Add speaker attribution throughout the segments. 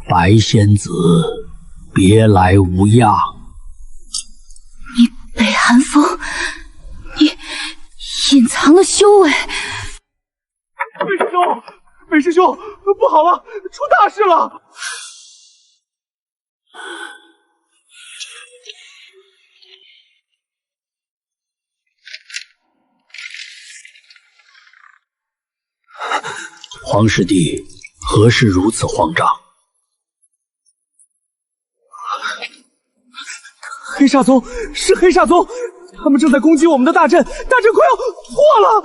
Speaker 1: 白仙子，别来无恙。
Speaker 2: 你北寒风，你隐藏了修为。
Speaker 3: 北师兄，不好了，出大事了！
Speaker 1: 皇师弟，何事如此慌张？
Speaker 3: 黑煞宗是黑煞宗，他们正在攻击我们的大阵，大阵快要破了！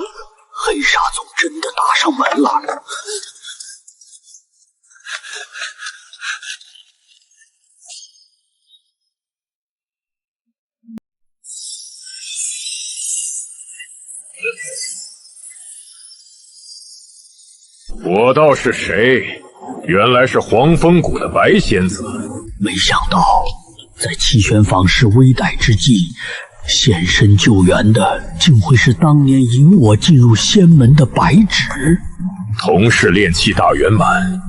Speaker 1: 黑煞宗真的打上门了！
Speaker 4: 我道是谁？原来是黄风谷的白仙子。
Speaker 1: 没想到，在七玄坊市危殆之际，现身救援的竟会是当年引我进入仙门的白芷。
Speaker 4: 同是炼气大圆满，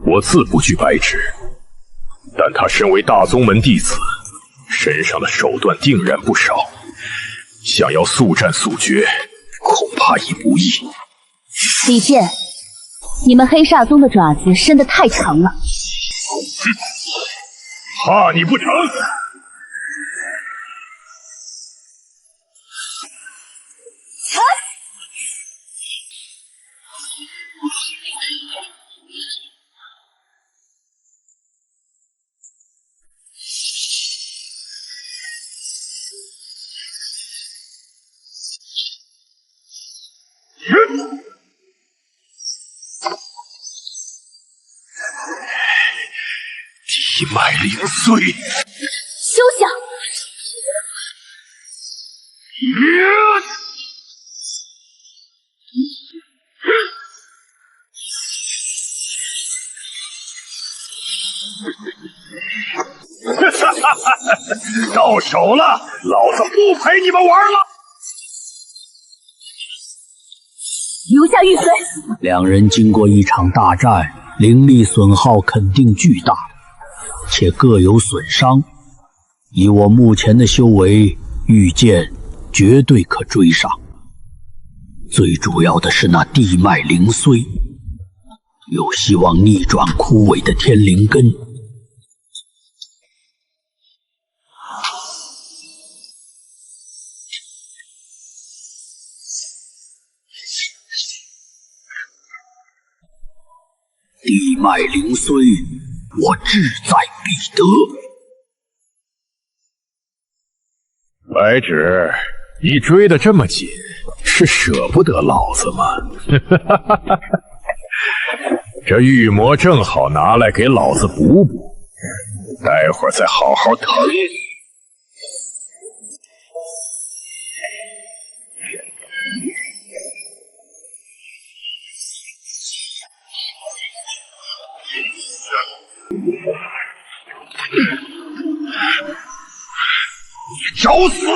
Speaker 4: 我自不惧白芷，但他身为大宗门弟子，身上的手段定然不少，想要速战速决，恐怕已不易。
Speaker 2: 李健，你们黑煞宗的爪子伸得太长了。
Speaker 4: 怕你不成？地脉灵碎，
Speaker 2: 休想！
Speaker 4: 到手了，老子不陪你们玩了。
Speaker 2: 留下玉飞。
Speaker 1: 两人经过一场大战，灵力损耗肯定巨大，且各有损伤。以我目前的修为，御剑绝对可追上。最主要的是那地脉灵髓，有希望逆转枯萎的天灵根。地脉灵髓，我志在必得。
Speaker 4: 白芷，你追得这么紧，是舍不得老子吗？这玉魔正好拿来给老子补补，待会儿再好好疼你。找死！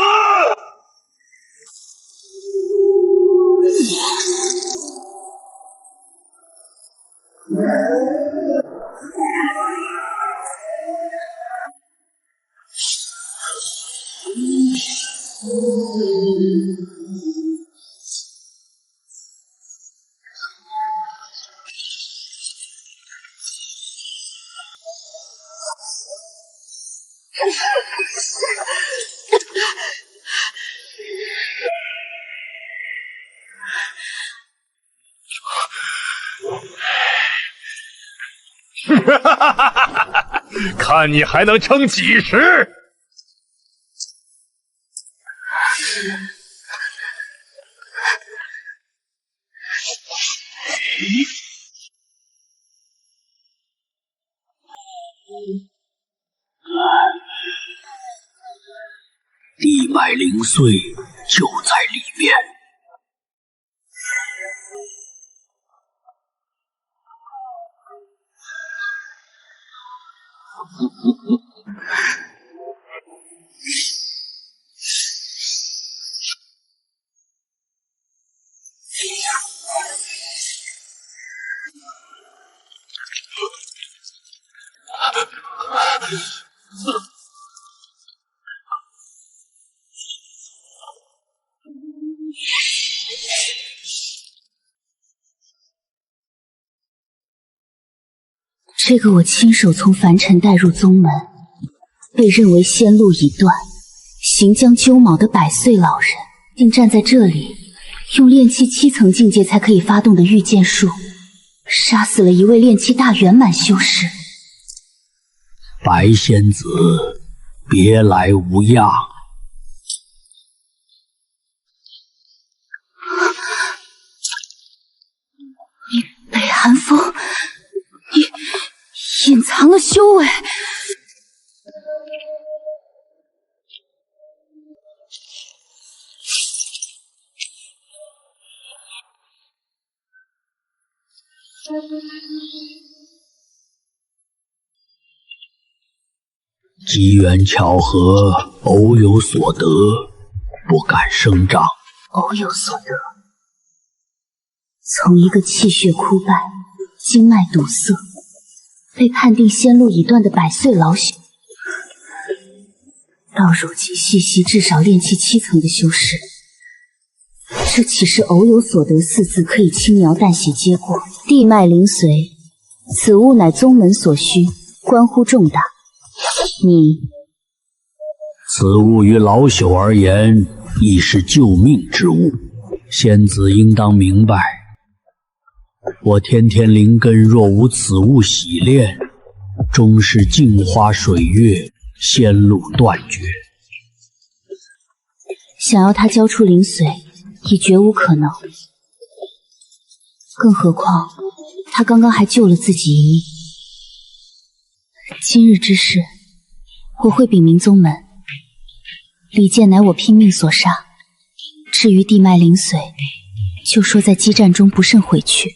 Speaker 4: 看你还能撑几时！
Speaker 1: 地脉灵髓就在里面。
Speaker 2: 这个我亲手从凡尘带入宗门，被认为仙路已断，行将究卯的百岁老人，竟站在这里，用炼气7层境界才可以发动的御剑术，杀死了一位炼气大圆满修士。
Speaker 1: 白仙子，别来无恙。
Speaker 2: 你北寒风，你隐藏了修为。
Speaker 1: 机缘巧合，偶有所得，不敢声张。
Speaker 2: 偶有所得，从一个气血枯败、经脉堵塞、被判定仙路已断的百岁老朽，到如今续习至少炼气7层的修士，这岂是偶有所得4字可以轻描淡写接过？地脉灵髓，此物乃宗门所需，关乎重大。你
Speaker 1: 此物于老朽而言，亦是救命之物。仙子应当明白，我天天灵根若无此物洗炼，终是镜花水月，仙路断绝。
Speaker 2: 想要他交出灵髓，已绝无可能。更何况，他刚刚还救了自己一命。今日之事，我会禀明宗门。李健乃我拼命所杀，至于地脉灵髓，就说在激战中不慎毁去。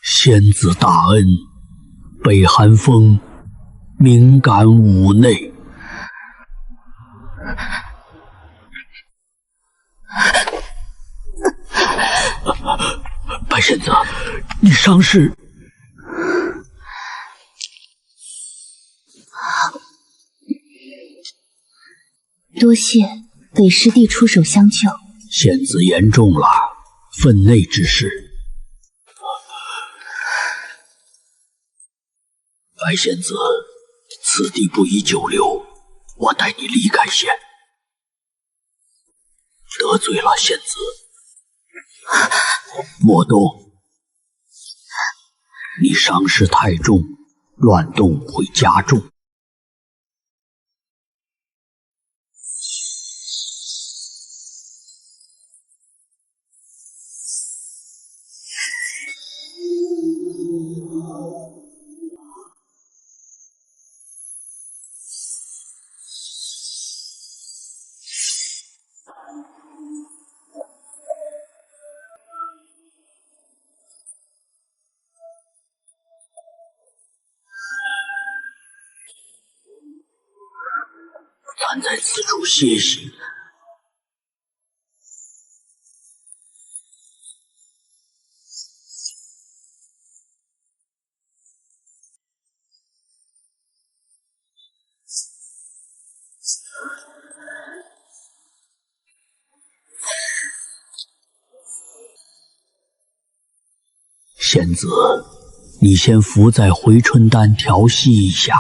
Speaker 1: 仙子大恩，北寒风敏感五内。白仙子，你伤势？
Speaker 2: 多谢北师弟出手相救。
Speaker 1: 仙子言重了，分内之事。白仙子，此地不宜久留，我带你离开仙。得罪了仙子，莫动。你伤势太重，乱动会加重。暂在此处歇息。仙子，你先服在回春丹调息一下。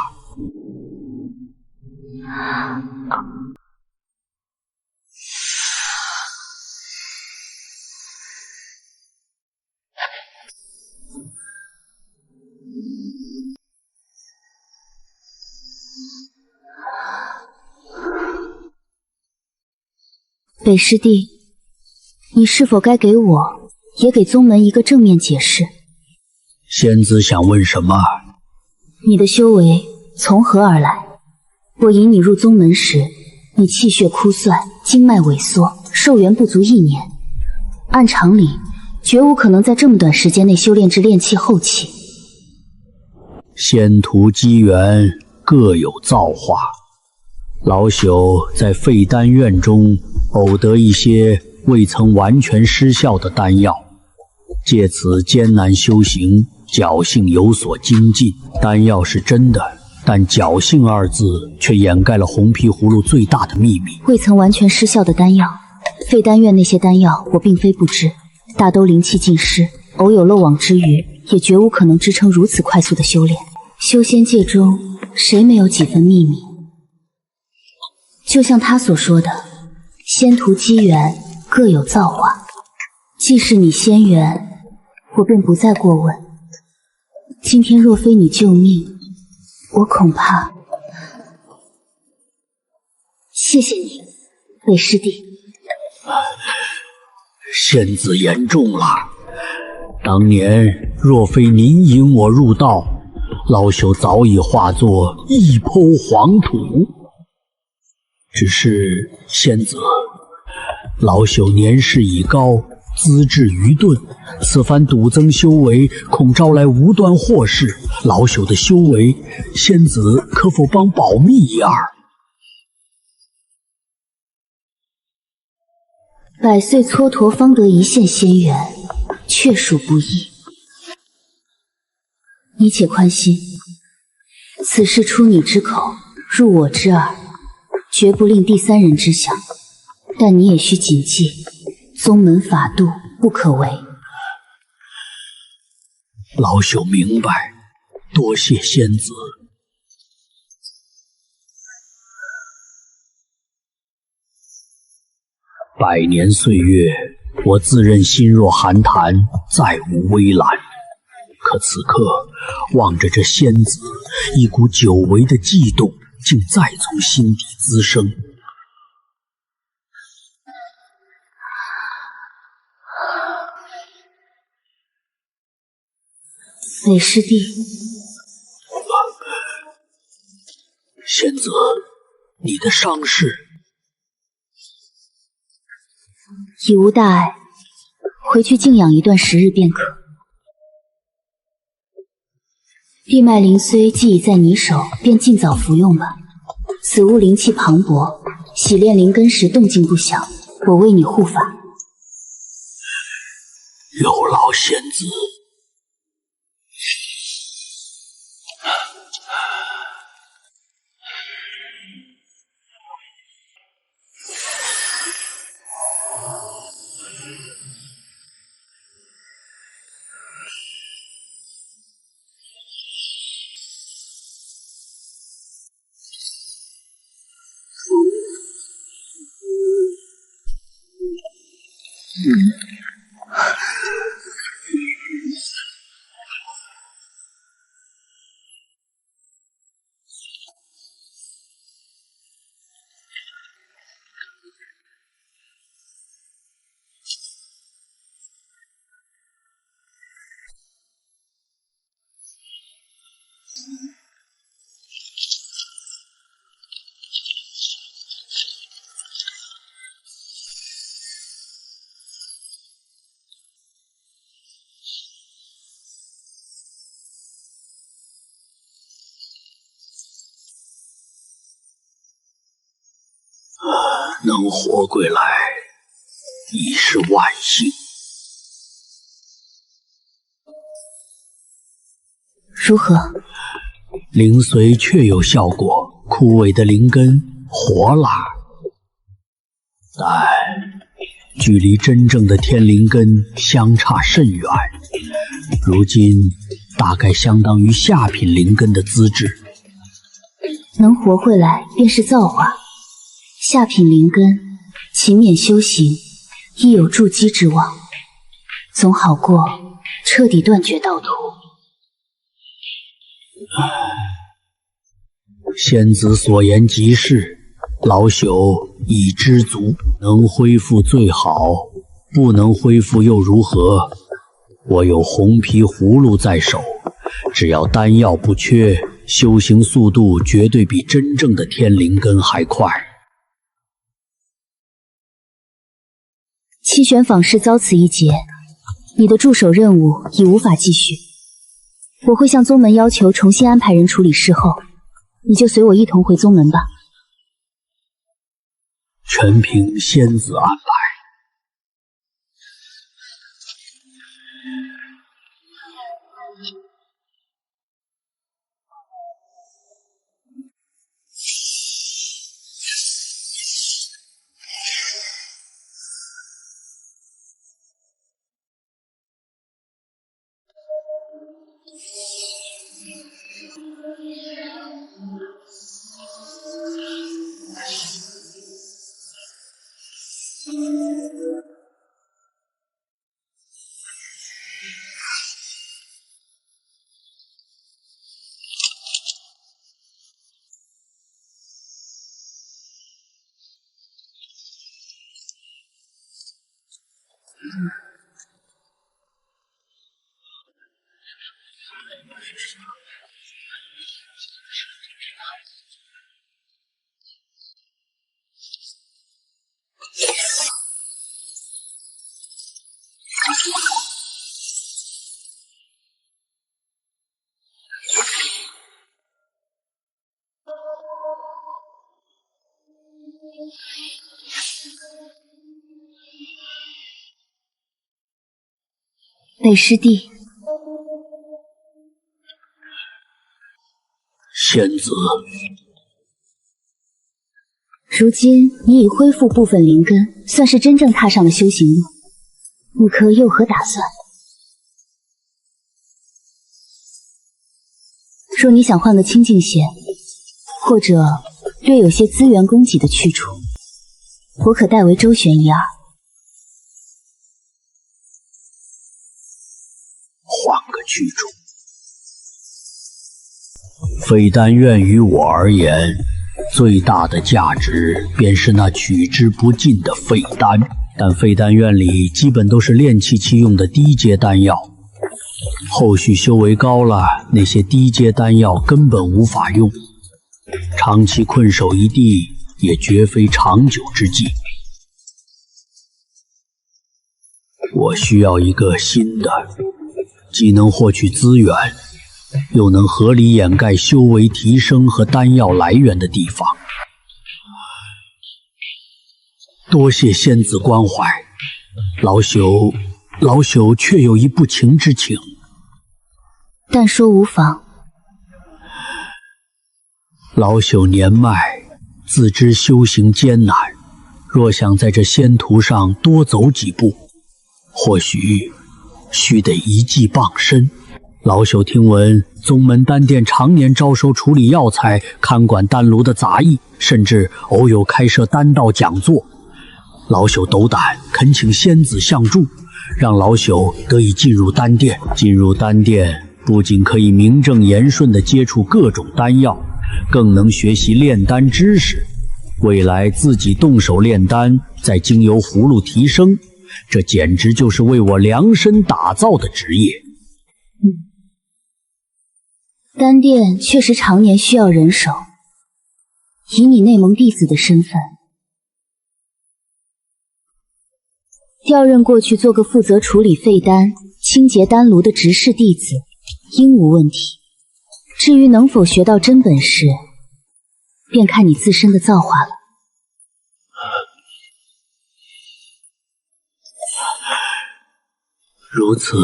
Speaker 2: 北师弟，你是否该给我，也给宗门一个正面解释？
Speaker 1: 仙子想问什么？
Speaker 2: 你的修为从何而来？我引你入宗门时，你气血枯酸，经脉萎缩，寿元不足1年。按常理，绝无可能在这么短时间内修炼至炼气后期。
Speaker 1: 仙途机缘各有造化，老朽在废丹院中偶得一些未曾完全失效的丹药，借此艰难修行，侥幸有所精进。丹药是真的，但侥幸二字却掩盖了红皮葫芦最大的秘密。
Speaker 2: 未曾完全失效的丹药，废丹院那些丹药我并非不知，大都灵气尽失，偶有漏网之鱼，也绝无可能支撑如此快速的修炼。修仙界中，谁没有几分秘密？就像他所说的，仙途机缘各有造化。既是你仙缘，我便不再过问。今天若非你救命，我恐怕……谢谢你，北师弟。
Speaker 1: 仙子言重了。当年若非您引我入道，老朽早已化作一抔黄土。只是仙子，老朽年事已高，资质愚钝，此番陡增修为，恐招来无端祸事。老朽的修为，仙子可否帮保密一二？
Speaker 2: 百岁蹉跎方得一线仙缘，确属不易。你且宽心，此事出你之口，入我之耳，绝不令第三人知晓。但你也需谨记，宗门法度不可违。
Speaker 1: 老朽明白，多谢仙子。百年岁月，我自认心若寒潭，再无微澜。可此刻望着这仙子，一股久违的悸动竟再从心底滋生。
Speaker 2: 北师弟，
Speaker 1: 仙子，你的伤势
Speaker 2: 已无大碍，回去静养一段时日便可。地脉灵虽既已在你手，便尽早服用吧。此物灵气磅礴，洗炼灵根时动静不小，我为你护法。
Speaker 1: 有劳仙子。能活归来，已是万幸。
Speaker 2: 如何？
Speaker 1: 灵髓确有效果，枯萎的灵根活了，但距离真正的天灵根相差甚远。如今大概相当于下品灵根的资质。
Speaker 2: 能活回来便是造化。下品灵根，勤勉修行，亦有筑基之望，总好过彻底断绝道途。
Speaker 1: 仙子所言极是，老朽已知足，能恢复最好，不能恢复又如何？我有红皮葫芦在手，只要丹药不缺，修行速度绝对比真正的天灵根还快。
Speaker 2: 七玄坊事遭此一劫，你的驻守任务已无法继续。我会向宗门要求重新安排人处理事后，你就随我一同回宗门吧。
Speaker 1: 全凭仙子安排。
Speaker 2: 北师弟，
Speaker 1: 仙子，
Speaker 2: 如今你已恢复部分灵根，算是真正踏上了修行路。你可有何打算？若你想换个清净些，或者略有些资源供给的去处，我可代为周旋一二。
Speaker 1: 换个去处。废丹院于我而言，最大的价值便是那取之不尽的废丹。但废丹院里基本都是炼气期用的低阶丹药，后续修为高了，那些低阶丹药根本无法用，长期困守一地也绝非长久之计。我需要一个新的，既能获取资源，又能合理掩盖修为提升和丹药来源的地方。多谢仙子关怀，老朽却有一不情之请。
Speaker 2: 但说无妨。
Speaker 1: 老朽年迈，自知修行艰难，若想在这仙途上多走几步，或许须得一技傍身。老朽听闻宗门丹殿常年招收处理药材，看管丹炉的杂役，甚至偶有开设丹道讲座。老朽斗胆恳请仙子相助，让老朽得以进入丹殿。进入丹殿，不仅可以名正言顺地接触各种丹药，更能学习炼丹知识。未来自己动手炼丹，再经由葫芦提升，这简直就是为我量身打造的职业。
Speaker 2: 丹殿确实常年需要人手，以你内蒙弟子的身份，调任过去做个负责处理废丹、清洁丹炉的执事弟子，应无问题。至于能否学到真本事，便看你自身的造化了。
Speaker 1: 如此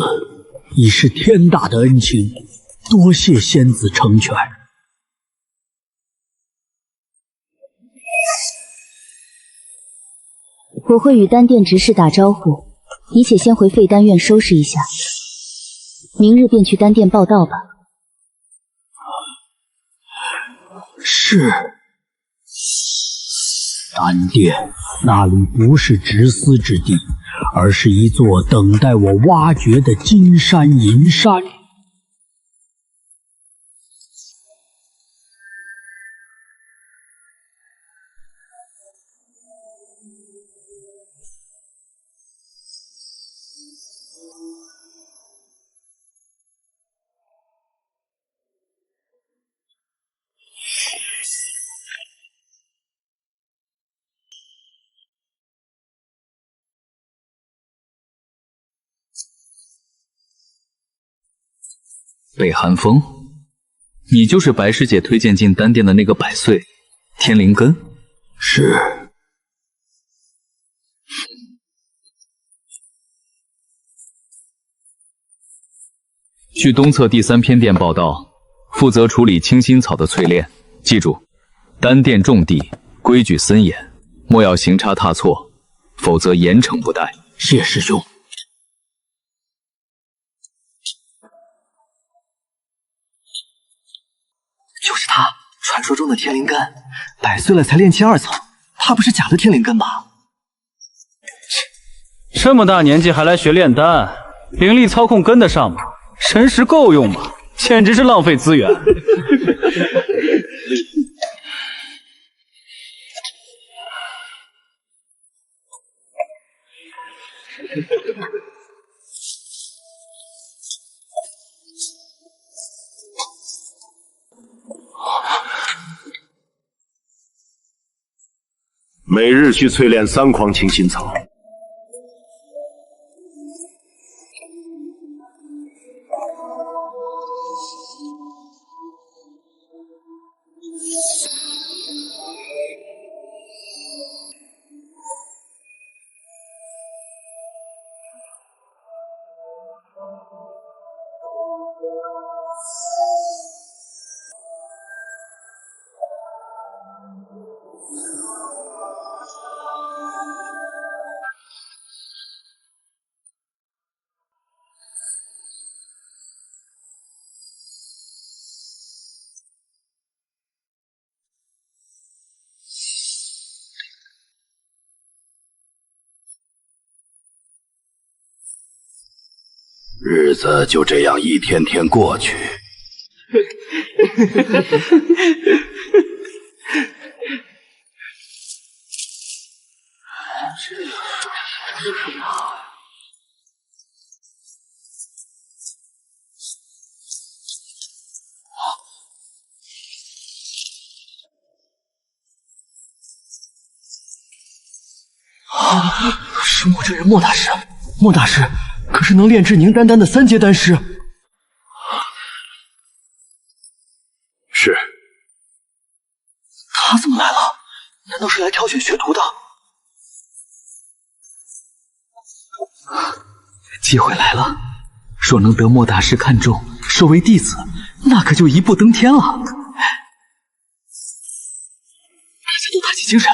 Speaker 1: 已是天大的恩情，多谢仙子成全。
Speaker 2: 我会与丹殿执事打招呼，你且先回废丹院收拾一下，明日便去丹殿报道吧。
Speaker 1: 是。丹殿那里不是执司之地，而是一座等待我挖掘的金山银山。
Speaker 5: 北寒风，你就是白师姐推荐进丹殿的那个百岁天灵根？
Speaker 1: 是。
Speaker 5: 去东侧第3偏殿报道，负责处理清心草的淬炼。记住，丹殿重地，规矩森严，莫要行差踏错，否则严惩不贷。
Speaker 1: 谢师兄。
Speaker 3: 就是他，传说中的天灵根，100岁了才炼气2层，他不是假的天灵根吧？
Speaker 6: 这么大年纪还来学炼丹，灵力操控跟得上吗？神识够用吗？简直是浪费资源。
Speaker 7: 每日去淬炼3筐清心草。日子就这样一天天过去。
Speaker 3: 是莫真人莫大师，莫大师可是能炼制凝丹丹的3阶丹师。
Speaker 7: 是。
Speaker 3: 他怎么来了？难道是来挑选学徒的？机会来了，若能得莫大师看中，收为弟子，那可就一步登天了。大家都打起精神。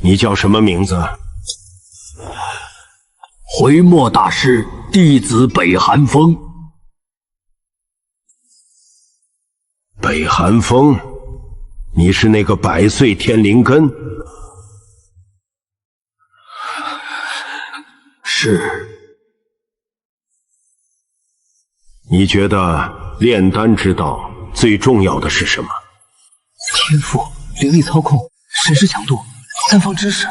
Speaker 7: 你叫什么名字？
Speaker 1: 回墨大师，弟子北寒风。
Speaker 7: 北寒风，你是那个100岁天灵根？
Speaker 1: 是。
Speaker 7: 你觉得炼丹之道最重要的是什么？
Speaker 3: 天赋、灵力操控、神识强度、3方知识。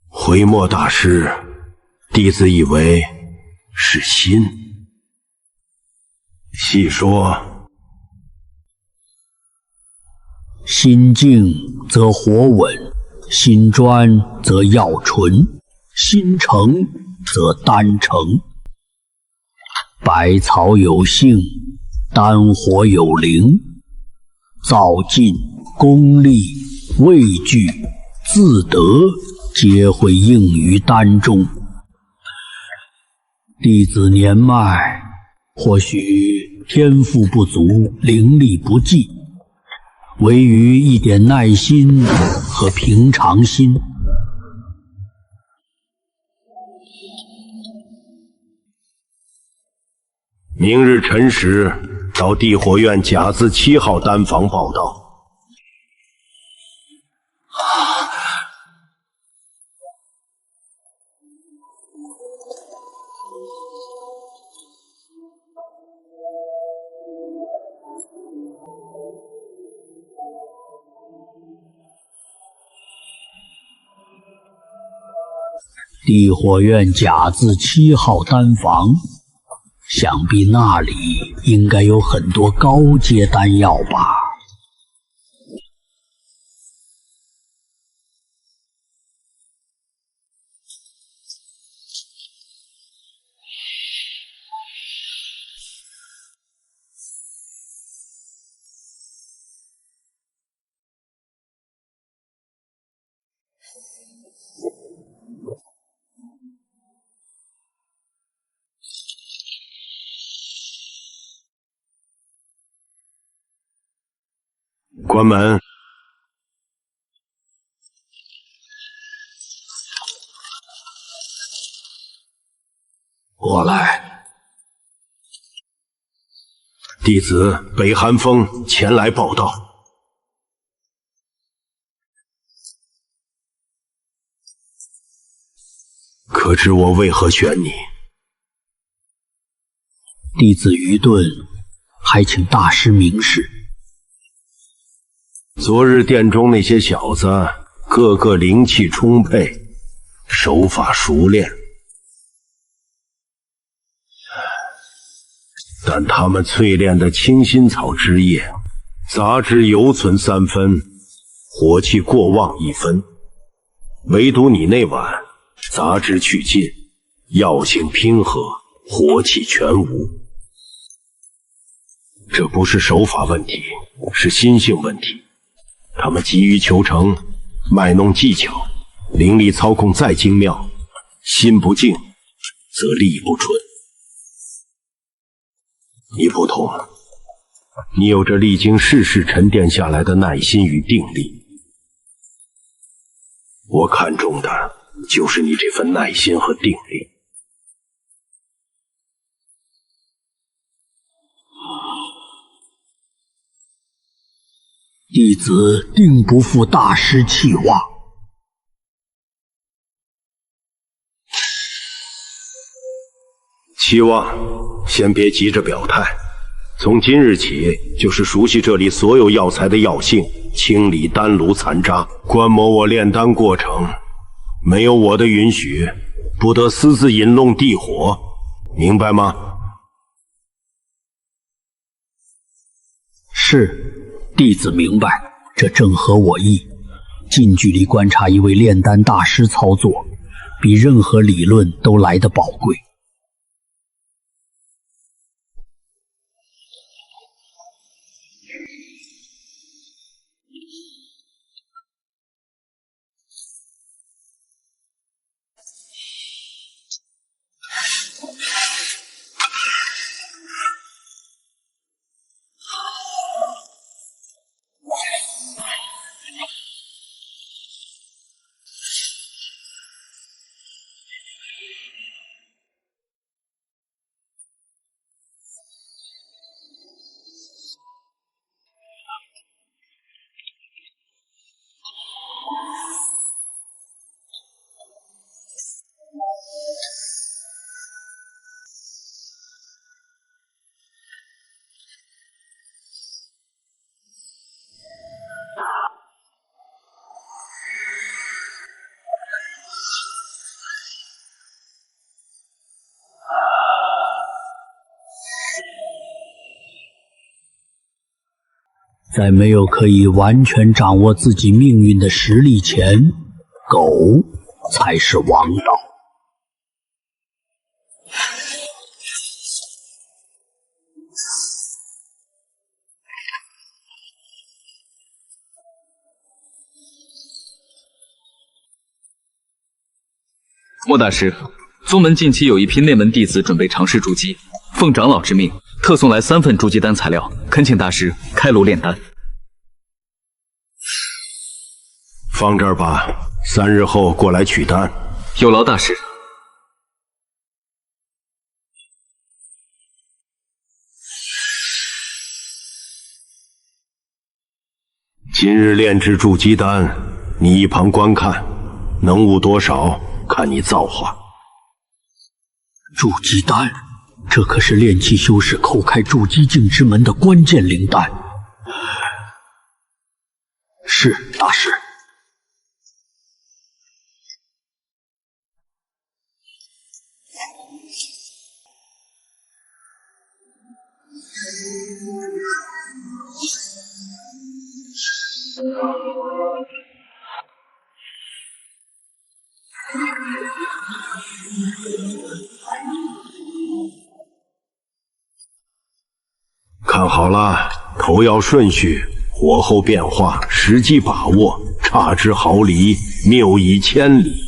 Speaker 7: 回墨大师，弟子以为是心。细说。
Speaker 1: 心静则火稳，心专则药纯，心诚则丹成。百草有性，丹火有灵，造尽、功力、畏惧、自得，皆会应于丹中。弟子年迈，或许天赋不足，灵力不济，唯余一点耐心和平常心。
Speaker 7: 明日辰时到地火院甲字7号丹房报道。
Speaker 1: 地火院甲字7号丹房，想必那里应该有很多高阶丹药吧。
Speaker 7: 关门。
Speaker 1: 过来。
Speaker 7: 弟子北寒风前来报道。可知我为何选你？
Speaker 1: 弟子愚钝，还请大师明示。
Speaker 7: 昨日殿中那些小子，个个灵气充沛，手法熟练，但他们淬炼的青心草之液，杂质犹存3分，火气过旺1分。唯独你那碗，杂质去尽，药性平和，火气全无。这不是手法问题，是心性问题。他们急于求成，卖弄技巧，灵力操控再精妙，心不静，则力不纯。你不同，你有着历经世事沉淀下来的耐心与定力。我看中的就是你这份耐心和定力。
Speaker 1: 弟子定不负大师期望。
Speaker 7: 期望，先别急着表态。从今日起，就是熟悉这里所有药材的药性，清理丹炉残渣，观摩我炼丹过程。没有我的允许，不得私自引弄地火，明白吗？
Speaker 1: 是。弟子明白，这正合我意。近距离观察一位炼丹大师操作，比任何理论都来得宝贵。在没有可以完全掌握自己命运的实力前，狗才是王道。
Speaker 5: 莫大师，宗门近期有一批内门弟子准备尝试筑基，奉长老之命，特送来3份筑基丹材料，恳请大师开炉炼丹。
Speaker 7: 放这儿吧，3日后过来取丹。
Speaker 5: 有劳大师。
Speaker 7: 今日炼制筑基丹，你一旁观看，能悟多少，看你造化。
Speaker 1: 筑基丹，这可是炼气修士叩开筑基境之门的关键灵丹。是，大师。
Speaker 7: 看好了，投药顺序、火候变化、时机把握，差之毫厘，谬以千里。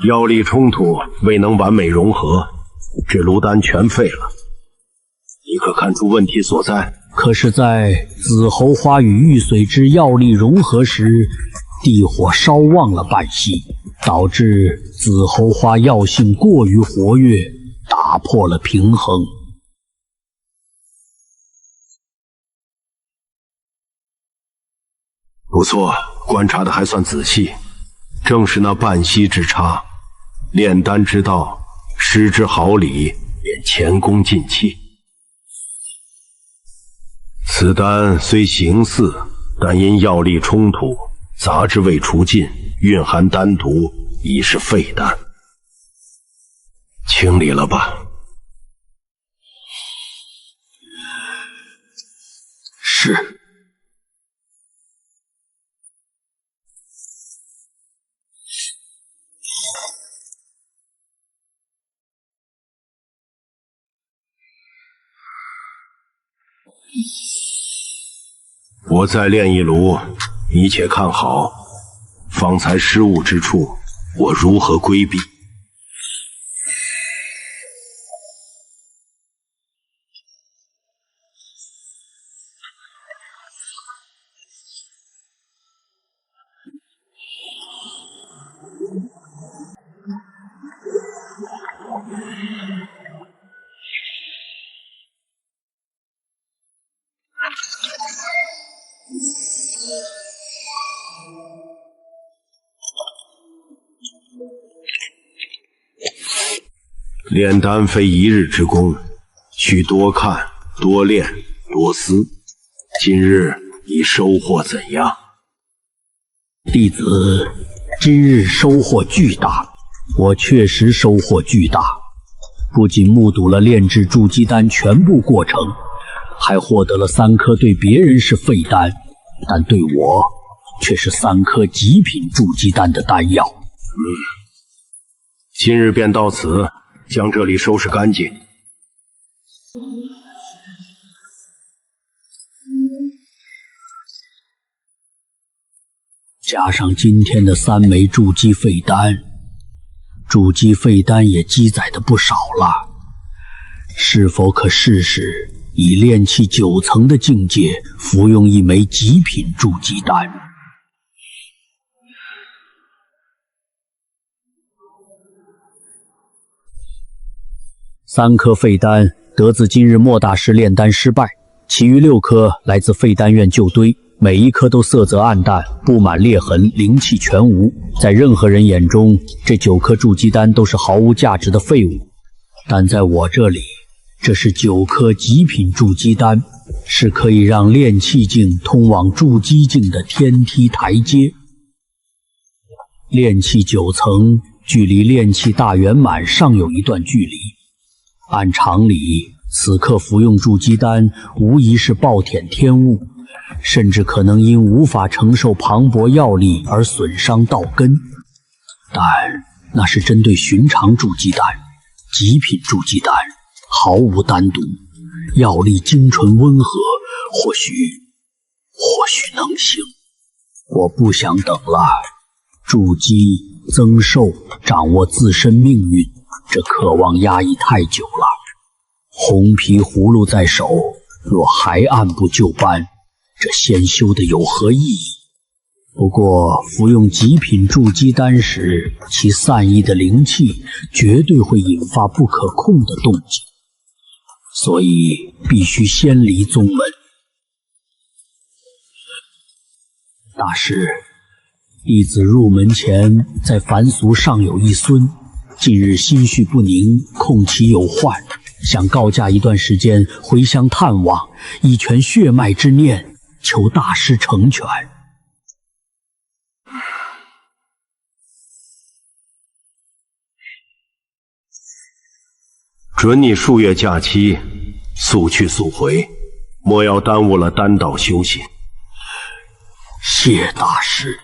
Speaker 7: 药力冲突未能完美融合，这炉丹全废了。你可看出问题所在？
Speaker 1: 可是，在紫侯花与玉髓之药力融合时，地火稍旺了半息，导致紫侯花药性过于活跃，打破了平衡。
Speaker 7: 不错，观察的还算仔细。正是那半息之差，炼丹之道，失之毫厘，便前功尽弃。此丹虽形似，但因药力冲突，杂质未除尽，蕴含丹毒，已是废丹。清理了吧。
Speaker 1: 是。
Speaker 7: 我再炼一炉，你且看好，方才失误之处，我如何规避？炼丹非一日之功，需多看、多练、多思。今日你收获怎样？
Speaker 1: 弟子今日收获巨大，我确实收获巨大，不仅目睹了炼制筑基丹全部过程，还获得了3颗对别人是废丹，但对我却是3颗极品筑基丹的丹药。
Speaker 7: 今日便到此，将这里收拾干净。
Speaker 1: 加上今天的3枚筑基废丹，筑基废丹也积攒的不少了。是否可试试以炼气9层的境界服用1枚极品筑基丹？3颗废丹得自今日莫大师炼丹失败，其余6颗来自废丹院旧堆，每一颗都色泽暗淡，布满裂痕，灵气全无。在任何人眼中，这9颗筑基丹都是毫无价值的废物，但在我这里，这是9颗极品筑基丹，是可以让炼气境通往筑基境的天梯台阶。炼气9层距离炼气大圆满尚有一段距离，按常理，此刻服用筑基丹无疑是暴殄天物，甚至可能因无法承受磅礴药力而损伤道根。但那是针对寻常筑基丹，极品筑基丹毫无丹毒，药力精纯温和，或许能行。我不想等了，筑基、增寿、掌握自身命运，这渴望压抑太久了。红皮葫芦在手，若还按部就班，这先修的有何意义？不过服用极品筑基丹时，其散逸的灵气绝对会引发不可控的动静，所以必须先离宗门。大师，弟子入门前，在凡俗尚有一孙，近日心绪不宁，控其有患，想告假一段时间回乡探望，以全血脉之念，求大师成全。
Speaker 7: 准你数月假期，速去速回，莫要耽误了丹道修行。
Speaker 1: 谢大师。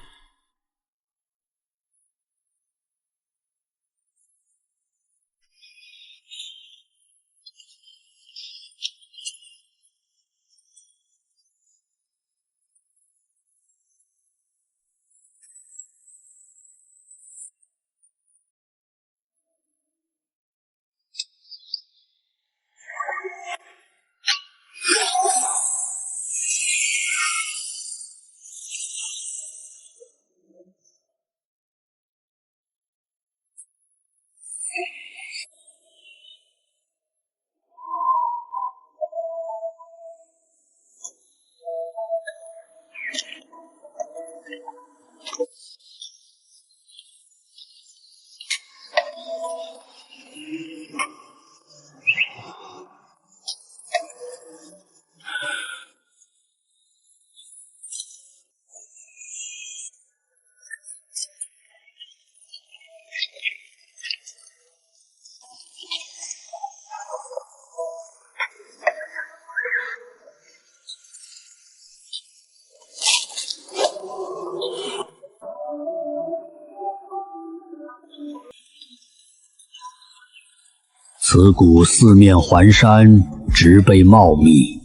Speaker 1: 此谷四面环山，植被茂密，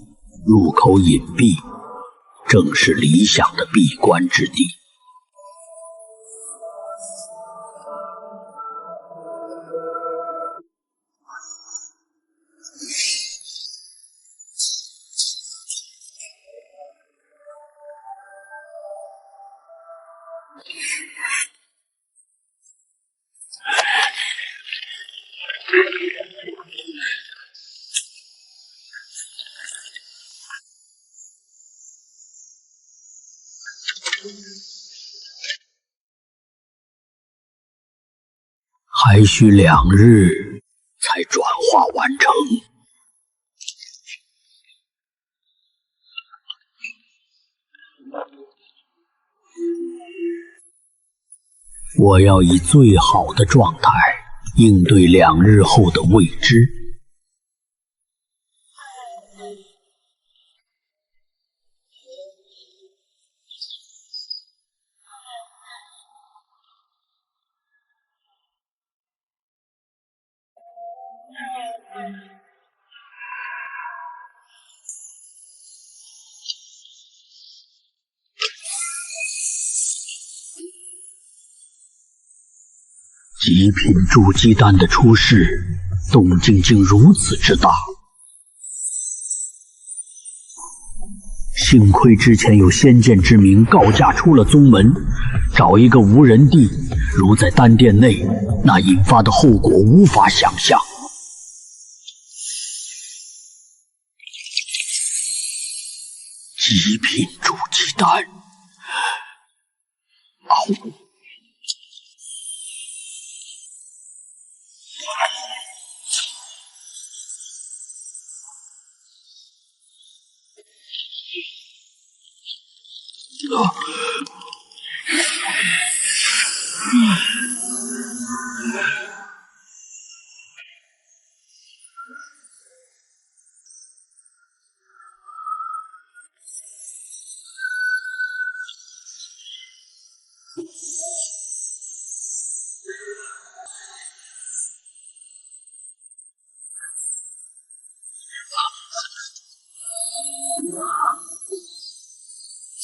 Speaker 1: 入口隐蔽，正是理想的闭关之地。还需2日才转化完成。我要以最好的状态应对2日后的未知。极品筑基丹的出世，动静竟如此之大。幸亏之前有先见之明，告假出了宗门，找一个无人地，如在丹殿内，那引发的后果无法想象。极品筑基丹，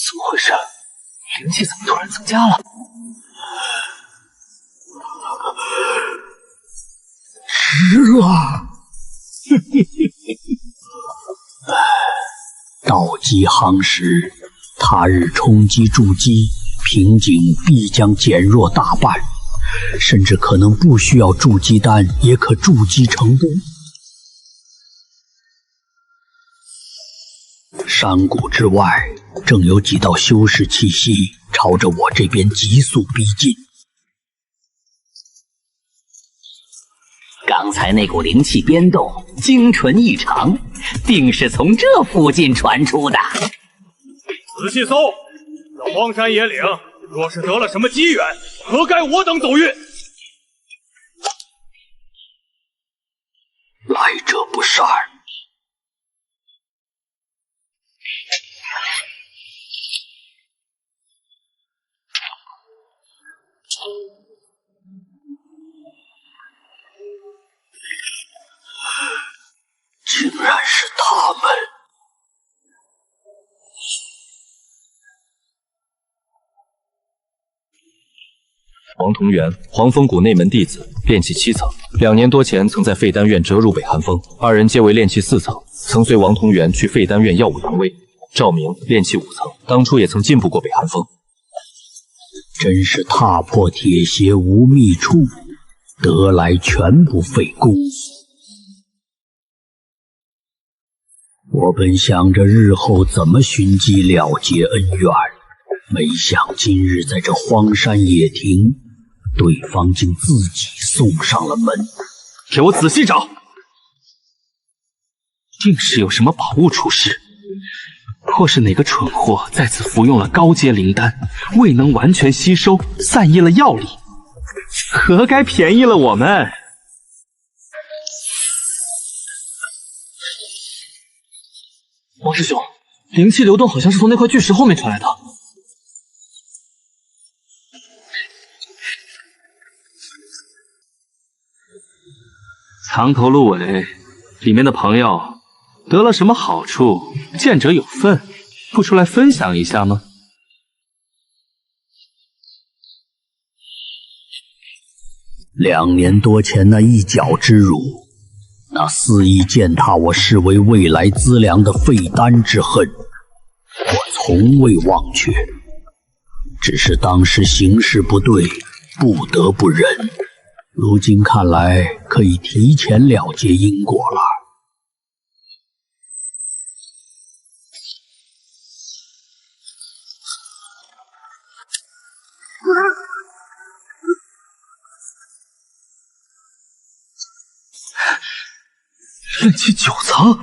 Speaker 3: 怎么回事？灵气怎么突然增加了？
Speaker 1: 值了！道基夯实，他日冲击筑基，瓶颈必将减弱大半，甚至可能不需要筑基丹也可筑基成功。山谷之外，正有几道修士气息朝朝着我这边急速逼近。
Speaker 8: 刚才那股灵气biến动精纯异常，定是从这附近传出的。
Speaker 4: 仔细搜，这荒山野岭，若是得了什么机缘，何该我等走运？
Speaker 1: 来者不善。竟然是他们！
Speaker 5: 王同元，黄风谷内门弟子，炼气7层。2年多前曾在废丹院折入北寒风，二人皆为炼气4层，曾随王同元去废丹院耀武扬威。赵明炼气5层，当初也曾进步过北寒风。
Speaker 1: 真是踏破铁鞋无觅处，得来全不费工。我本想着日后怎么寻机了结恩怨，没想今日在这荒山野亭，对方竟自己送上了门。
Speaker 3: 给我仔细找，定是有什么宝物出世，或是哪个蠢货在此服用了高阶灵丹，未能完全吸收，散溢了药力，何该便宜了我们？王师兄，灵气流动好像是从那块巨石后面传来的。藏头露尾，里面的朋友得了什么好处？见者有份，不出来分享一下吗
Speaker 1: ？2年多前那一脚之辱，那肆意践踏我视为未来资粮的废丹之恨，我从未忘却。只是当时形势不对，不得不忍。如今看来，可以提前了结因果了。
Speaker 3: 炼气9层，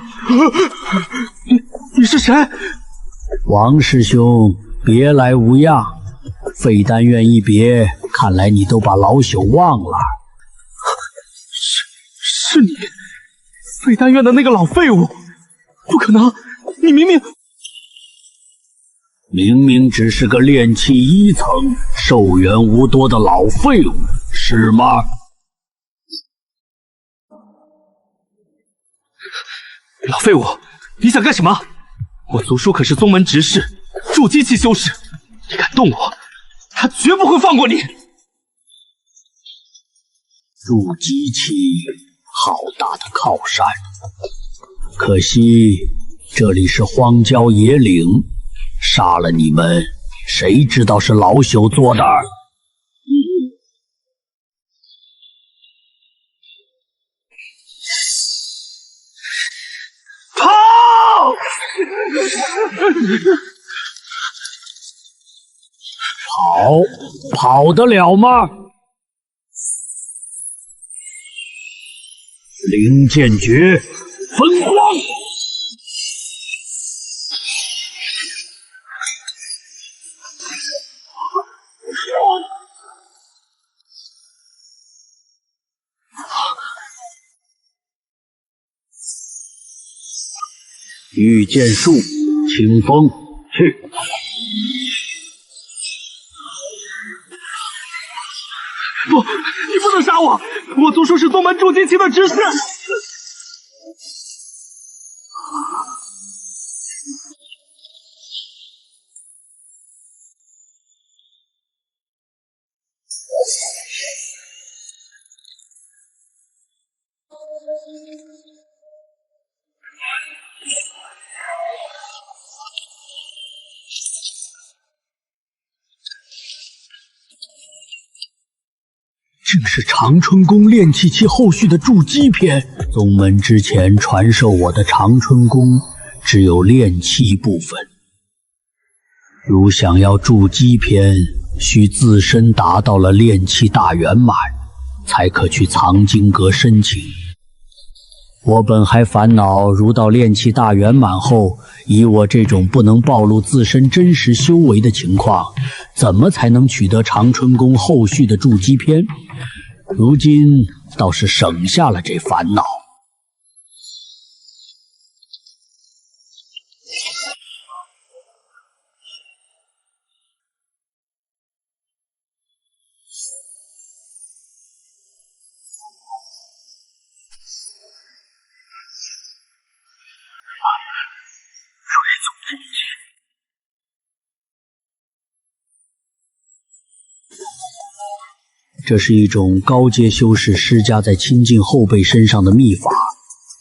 Speaker 3: 你是谁？
Speaker 1: 王师兄，别来无恙。废丹院一别，看来你都把老朽忘了。
Speaker 3: 是你，废丹院的那个老废物！不可能，你
Speaker 1: 明明只是个炼气1层、寿元无多的老废物，是吗？
Speaker 3: 老废物，你想干什么？我族叔可是宗门执事，筑基期修士，你敢动我，他绝不会放过你！
Speaker 1: 筑基期，好大的靠山，可惜这里是荒郊野岭，杀了你们，谁知道是老朽做的？跑得了吗？灵剑诀，分光！御剑术，清风，去！
Speaker 3: 不，你不能杀我！我族叔是宗门筑基期的执事。
Speaker 1: 正是长春宫炼气期后续的筑基篇。宗门之前传授我的长春宫只有炼气部分，如想要筑基篇，需自身达到了炼气大圆满，才可去藏经阁申请。我本还烦恼，如到炼气大圆满后，以我这种不能暴露自身真实修为的情况，怎么才能取得长春宫后续的筑基篇？如今倒是省下了这烦恼。这是一种高阶修士施加在亲近后辈身上的秘法，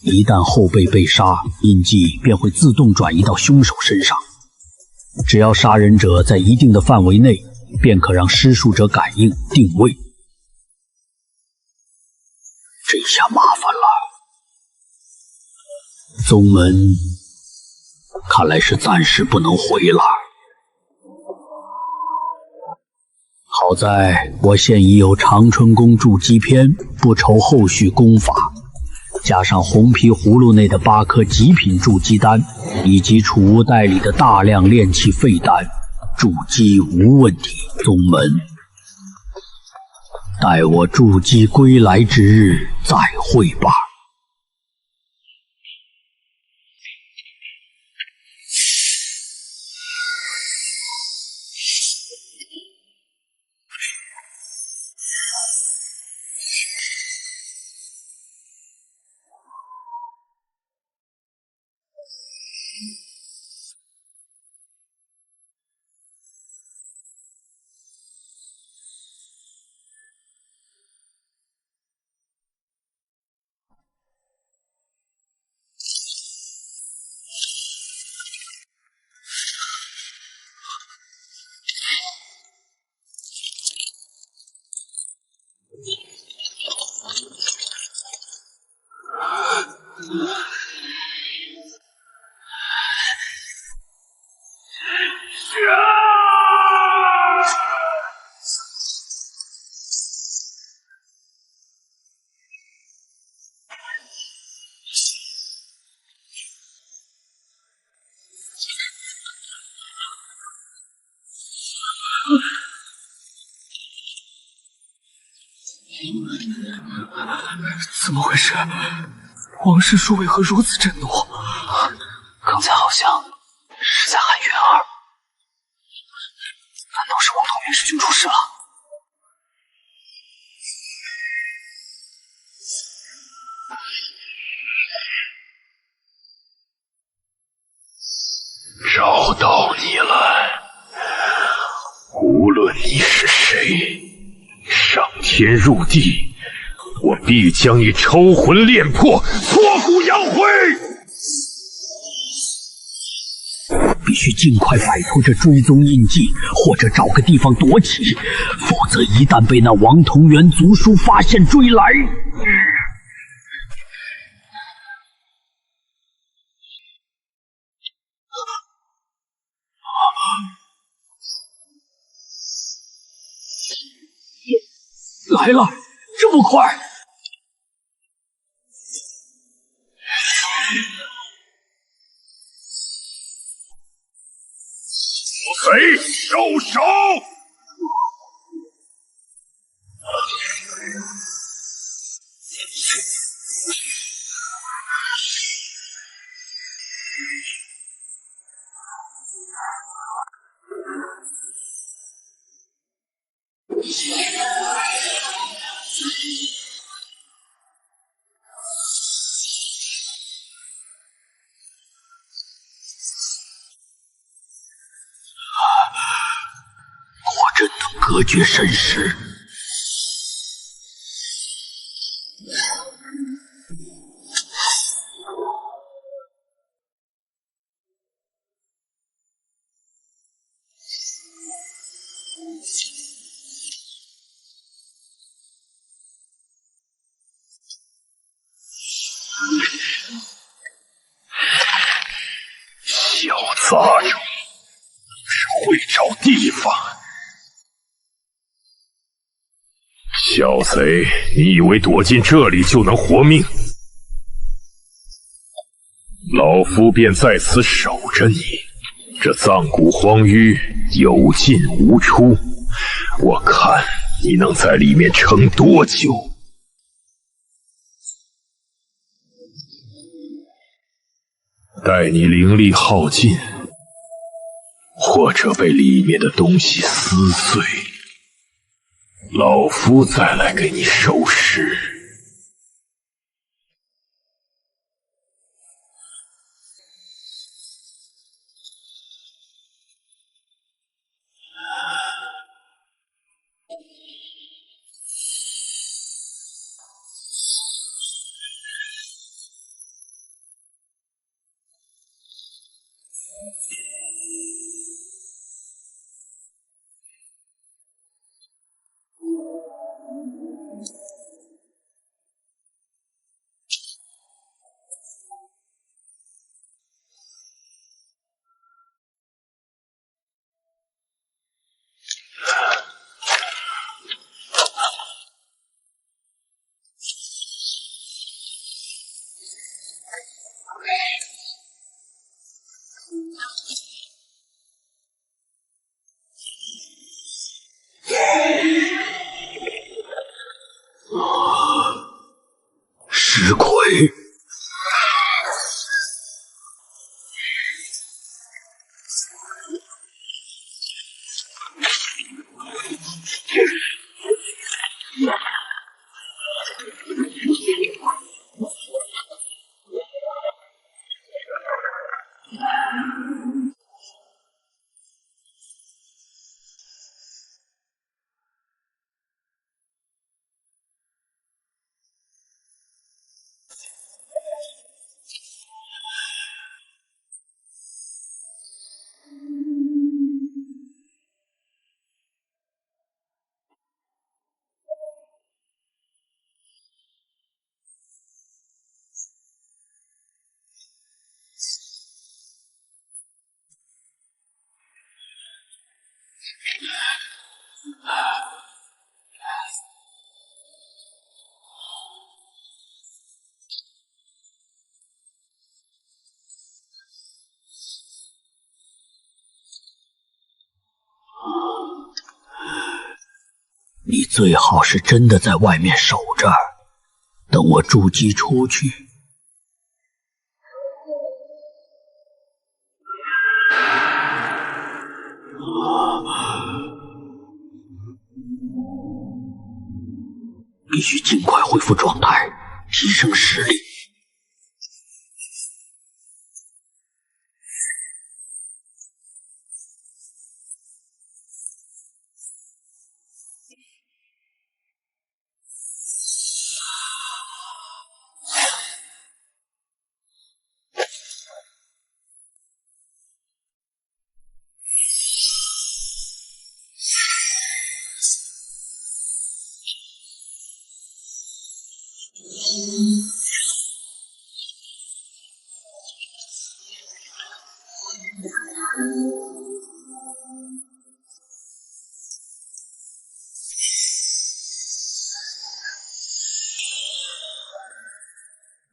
Speaker 1: 一旦后辈被杀，印记便会自动转移到凶手身上。只要杀人者在一定的范围内，便可让施术者感应定位。这下麻烦了，宗门看来是暂时不能回了。好在我现已有长春宫筑基篇，不愁后续功法，加上红皮葫芦内的8颗极品筑基丹，以及储物袋里的大量炼气废丹，筑基无问题。宗门，待我筑基归来之日再会吧。
Speaker 3: 怎么回事？王师叔为何如此震怒？刚才好像是在喊元儿，难道是王统元师兄出事了？
Speaker 4: 找到你了！无论你是谁，上天入地，我必将你抽魂炼魄，挫骨扬灰！
Speaker 1: 必须尽快摆脱这追踪印记，或者找个地方躲起，否则一旦被那王同元族叔发现追来，来了，这么快！
Speaker 4: 捕贼，收手！
Speaker 1: 果真能隔绝神识。
Speaker 4: 小杂种，手会找地方。小贼，你以为躲进这里就能活命？老夫便在此守着你。这藏谷荒域有进无出，我看你能在里面撑多久？待你灵力耗尽，或者被里面的东西撕碎，老夫再来给你收尸。
Speaker 1: 石魁，你最好是真的在外面守着，等我筑基出去。必须尽快恢复状态，提升实力。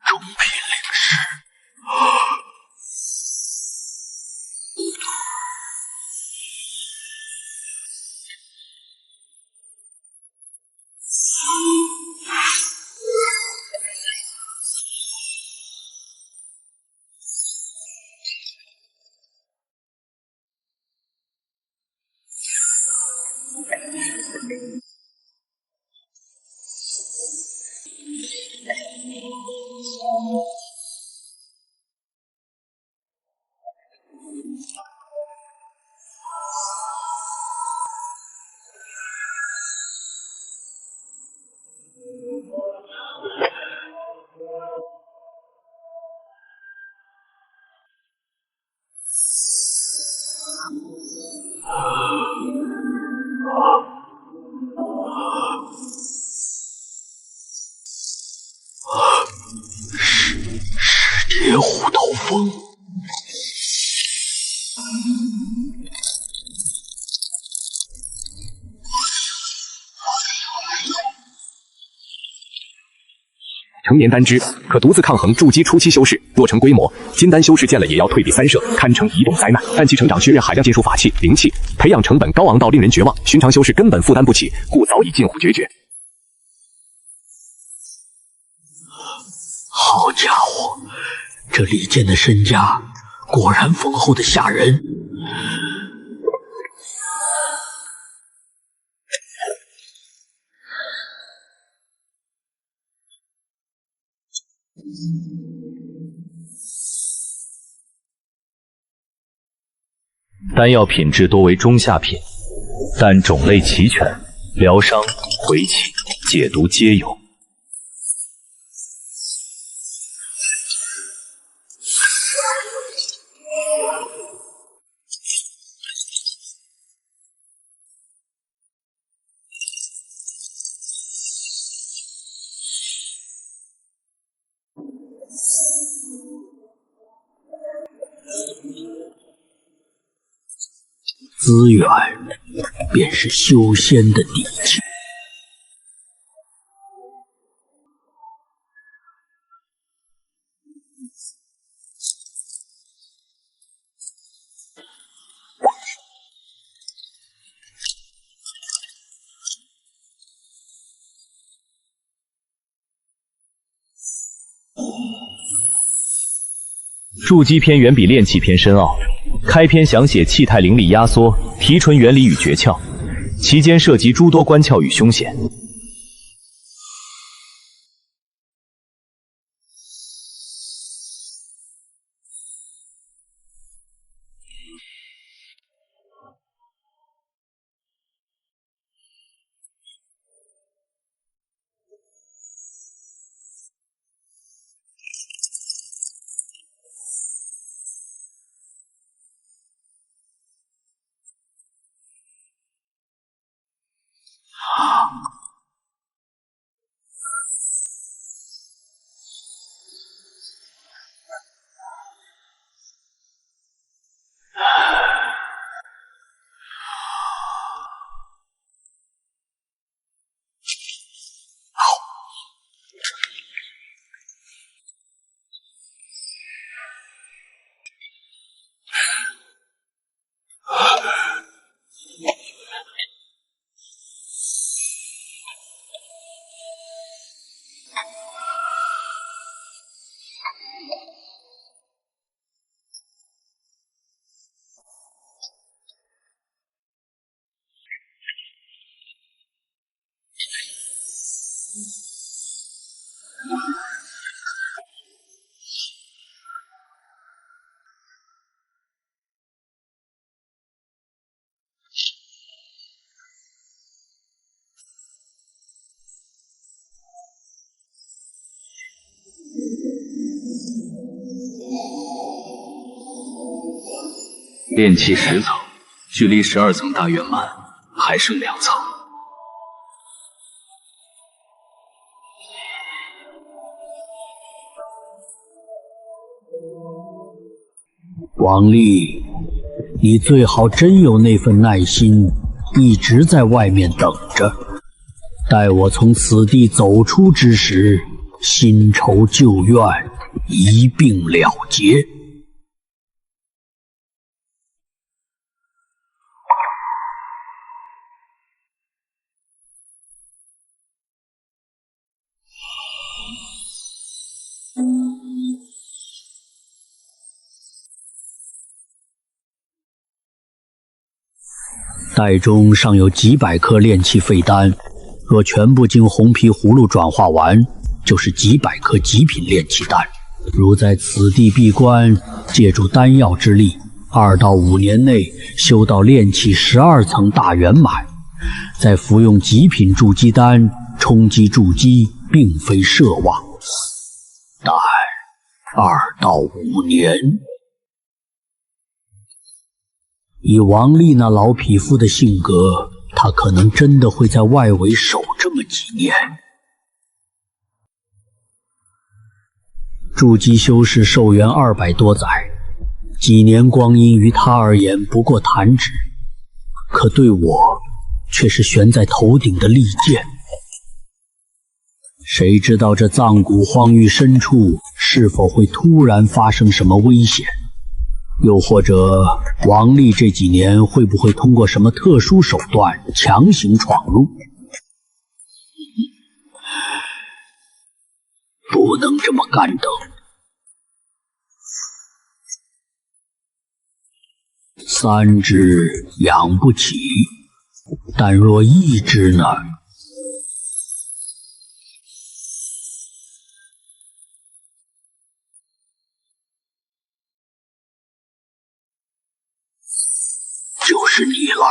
Speaker 1: 中品灵石，铁虎头蜂。
Speaker 9: 成年单支，可独自抗衡筑基初期修士。若成规模，金丹修士见了也要退避三舍，堪称移动灾难。但其成长削弱海量剑术法器、灵气，培养成本高昂到令人绝望，寻常修士根本负担不起，故早已近乎决绝。
Speaker 1: 好家伙，这李健的身家果然丰厚的吓人。
Speaker 5: 丹药品质多为中下品，但种类齐全，疗伤、回气、解毒皆有。
Speaker 1: 资源便是修仙的底气。
Speaker 5: 筑基篇远比炼气篇深奥。开篇详写气态灵力压缩、提纯原理与诀窍，其间涉及诸多关窍与凶险。
Speaker 3: 炼气10层，距离12层大圆满还剩2层。
Speaker 1: 王丽，你最好真有那份耐心，一直在外面等着，待我从此地走出之时，新仇旧怨一并了结。袋中尚有几百颗炼气废丹，若全部经红皮葫芦转化完，就是几百颗极品炼气丹。如在此地闭关，借助丹药之力，2到5年内修到炼气12层大圆满，再服用极品筑基丹冲击筑基，并非奢望。但2到5年。以王丽那老匹夫的性格，他可能真的会在外围守这么几年。筑基修士寿元200多载，几年光阴于他而言不过弹指，可对我却是悬在头顶的利剑。谁知道这藏古荒域深处是否会突然发生什么危险？又或者王丽这几年会不会通过什么特殊手段强行闯入？不能这么干等。3只养不起，但若1只呢？就是你了。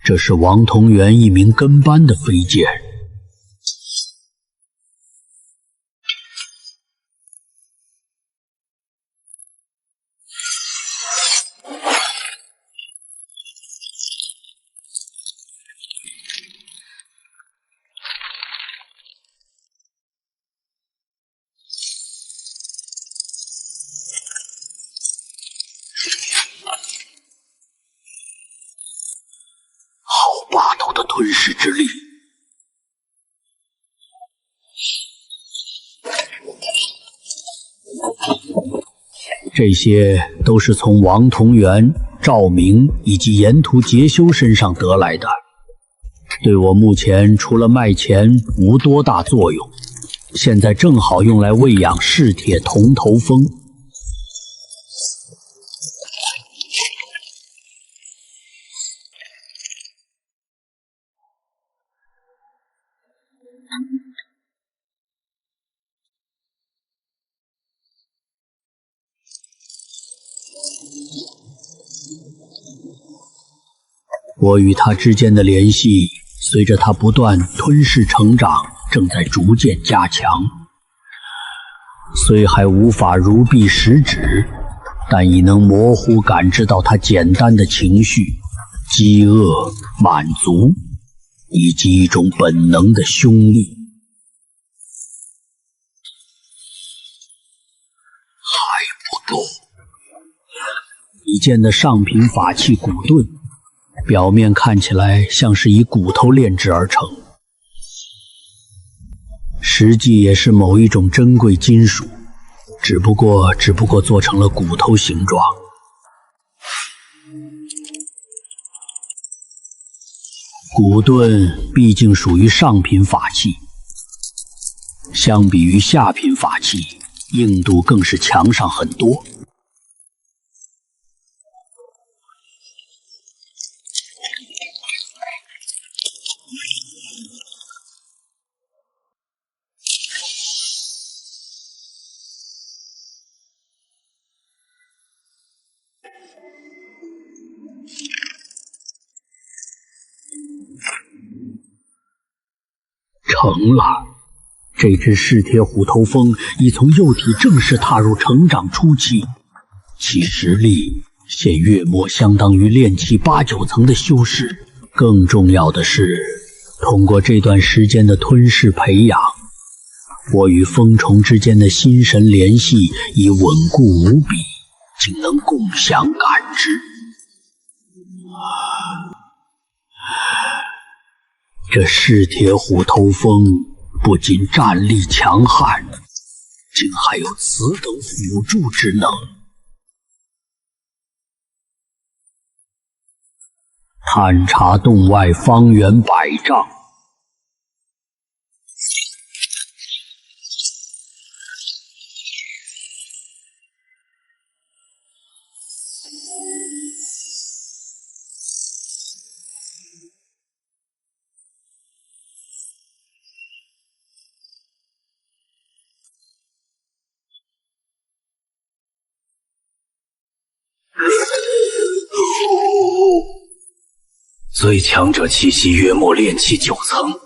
Speaker 1: 这是王同源一名跟班的飞剑。霸道的吞噬之力，这些都是从王同源、赵明以及沿途劫修身上得来的，对我目前除了卖钱无多大作用，现在正好用来喂养噬铁铜头蜂。我与他之间的联系，随着他不断吞噬成长，正在逐渐加强。虽还无法如臂使指，但已能模糊感知到他简单的情绪、饥饿、满足，以及一种本能的凶戾。还不够。一件的上品法器骨盾，表面看起来像是以骨头炼制而成，实际也是某一种珍贵金属，只不过做成了骨头形状。骨盾毕竟属于上品法器，相比于下品法器，硬度更是强上很多。成了，这只噬铁虎头蜂已从幼体正式踏入成长初期，其实力现月末相当于炼气8、9层的修士。更重要的是，通过这段时间的吞噬培养，我与蜂虫之间的心神联系已稳固无比，竟能共享感知。这噬铁虎头蜂不仅战力强悍，竟还有此等辅助之能。探查洞外方圆100丈，
Speaker 8: 最强者气息约莫炼气9层。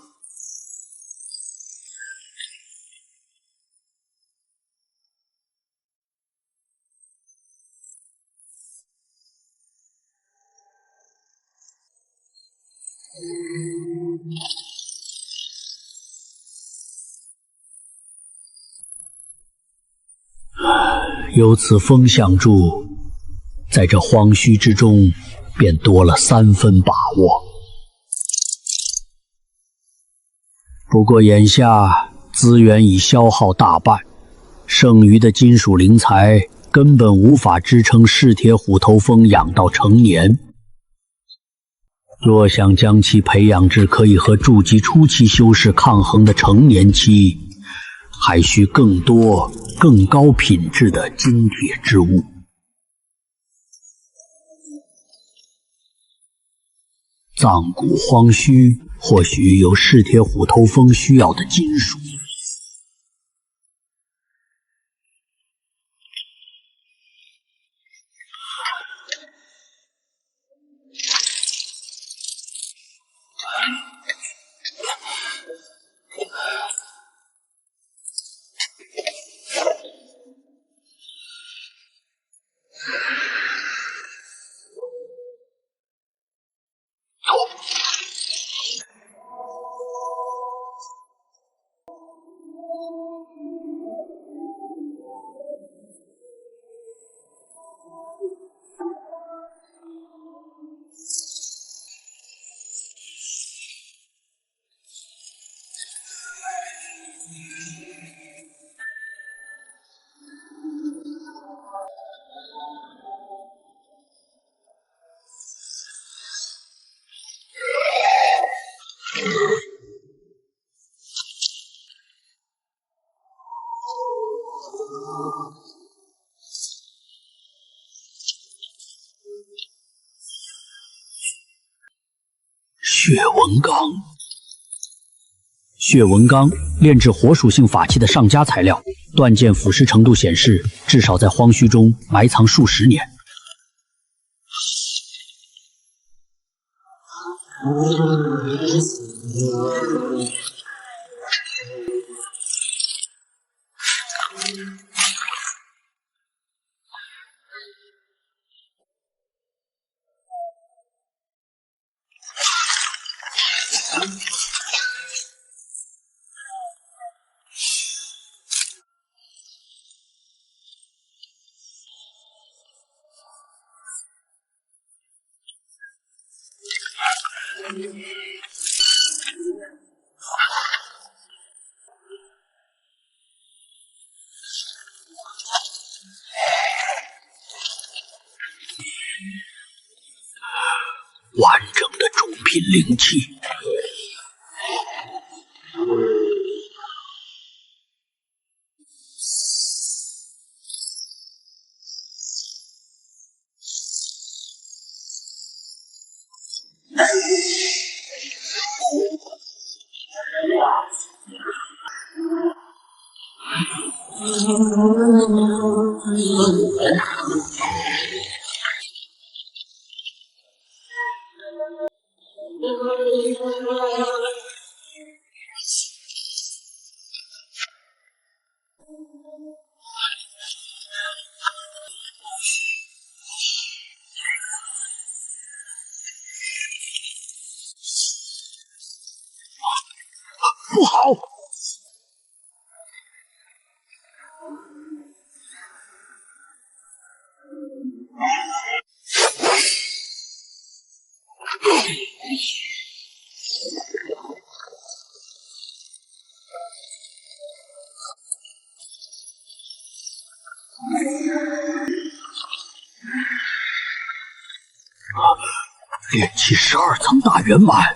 Speaker 1: 有此风相助，在这荒墟之中，便多了3分把握。不过眼下资源已消耗大半，剩余的金属灵材根本无法支撑噬铁虎头蜂养到成年。若想将其培养至可以和筑基初期修士抗衡的成年期，还需更多、更高品质的精铁之物。藏古荒墟或许有噬铁虎头蜂需要的金属。血纹钢，血纹钢炼制火属性法器的上佳材料，断剑腐蚀程度显示，至少在荒墟中埋藏数十年。完整的中品灵器。不好！炼气12层大圆满。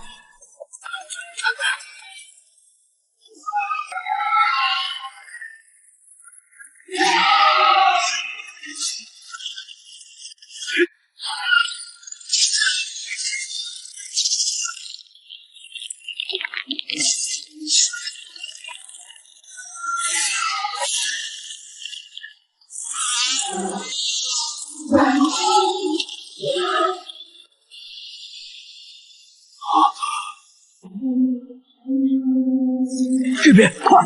Speaker 1: 这边，快！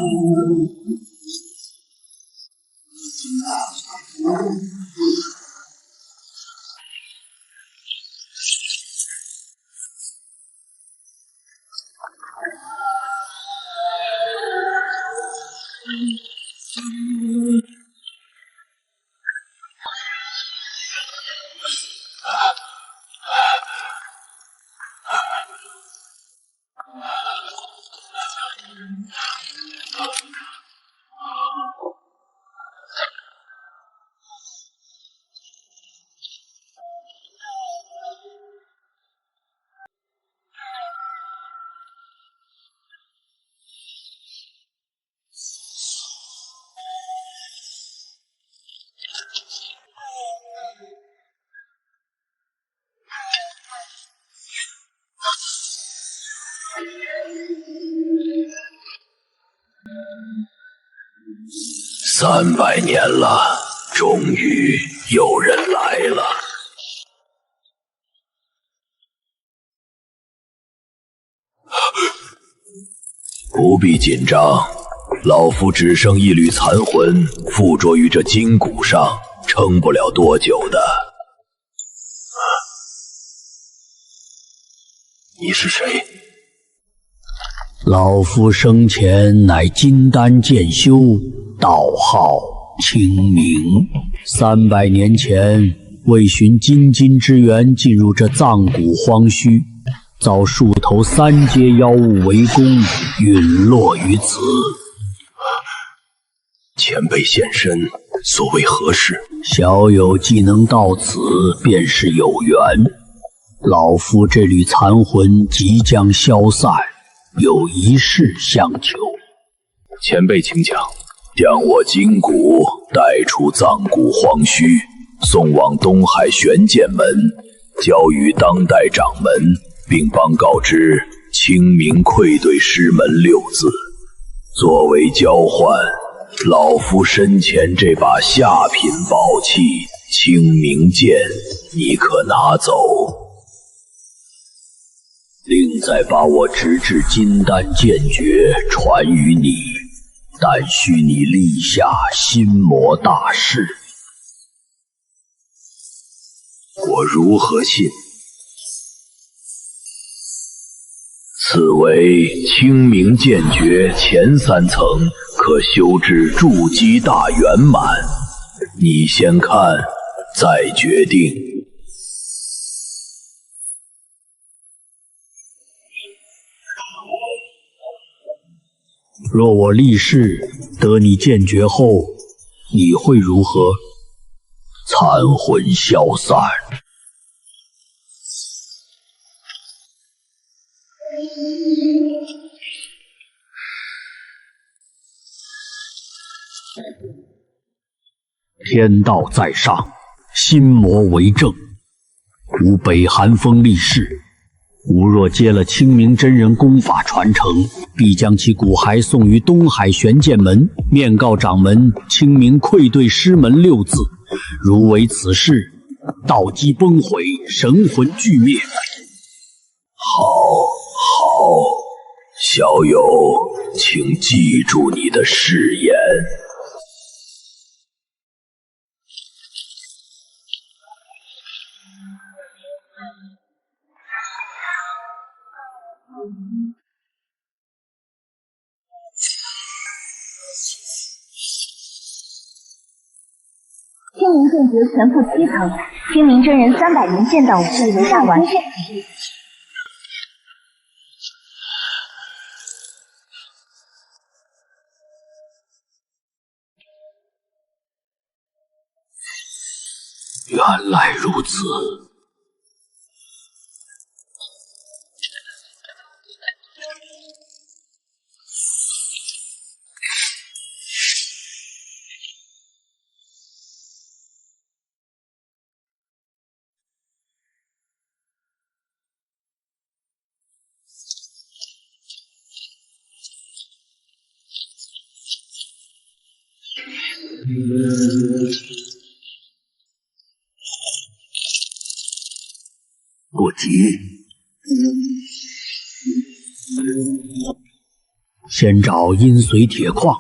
Speaker 4: 300年了，终于有人来了。不必紧张，老夫只剩一缕残魂附着于这筋骨上，撑不了多久的。你是谁？
Speaker 1: 老夫生前乃金丹剑修，道号清明。300年前，为寻金金之源，进入这藏古荒墟，遭数头3阶妖物围攻，陨落于此。
Speaker 4: 前辈现身，所为何事？
Speaker 1: 小友既能到此，便是有缘。老夫这缕残魂即将消散，有一事相求。
Speaker 4: 前辈请讲。将我筋骨带出藏古荒墟，送往东海玄剑门，交予当代掌门，并帮告知清明愧对师门6字。作为交换，老夫身前这把下品宝器清明剑，你可拿走。另再把我直至金丹剑诀传于你，但需你立下心魔大誓。我如何信？此为清明剑诀前3层，可修至筑基大圆满。你先看，再决定。
Speaker 1: 若我立誓得你剑诀后，你会如何？
Speaker 4: 残魂消散。
Speaker 1: 天道在上，心魔为证。吾北寒风立誓，吾若接了清明真人功法传承，必将其骨骸送于东海玄剑门，面告掌门清明愧对师门6字。如违此事，道基崩毁，神魂俱灭。
Speaker 4: 好，小友，请记住你的誓言。
Speaker 2: 清明剑诀全部7层，清明真人300年剑道武术为上完。
Speaker 1: 原来如此。
Speaker 4: 不急，
Speaker 1: 先找阴髓铁矿。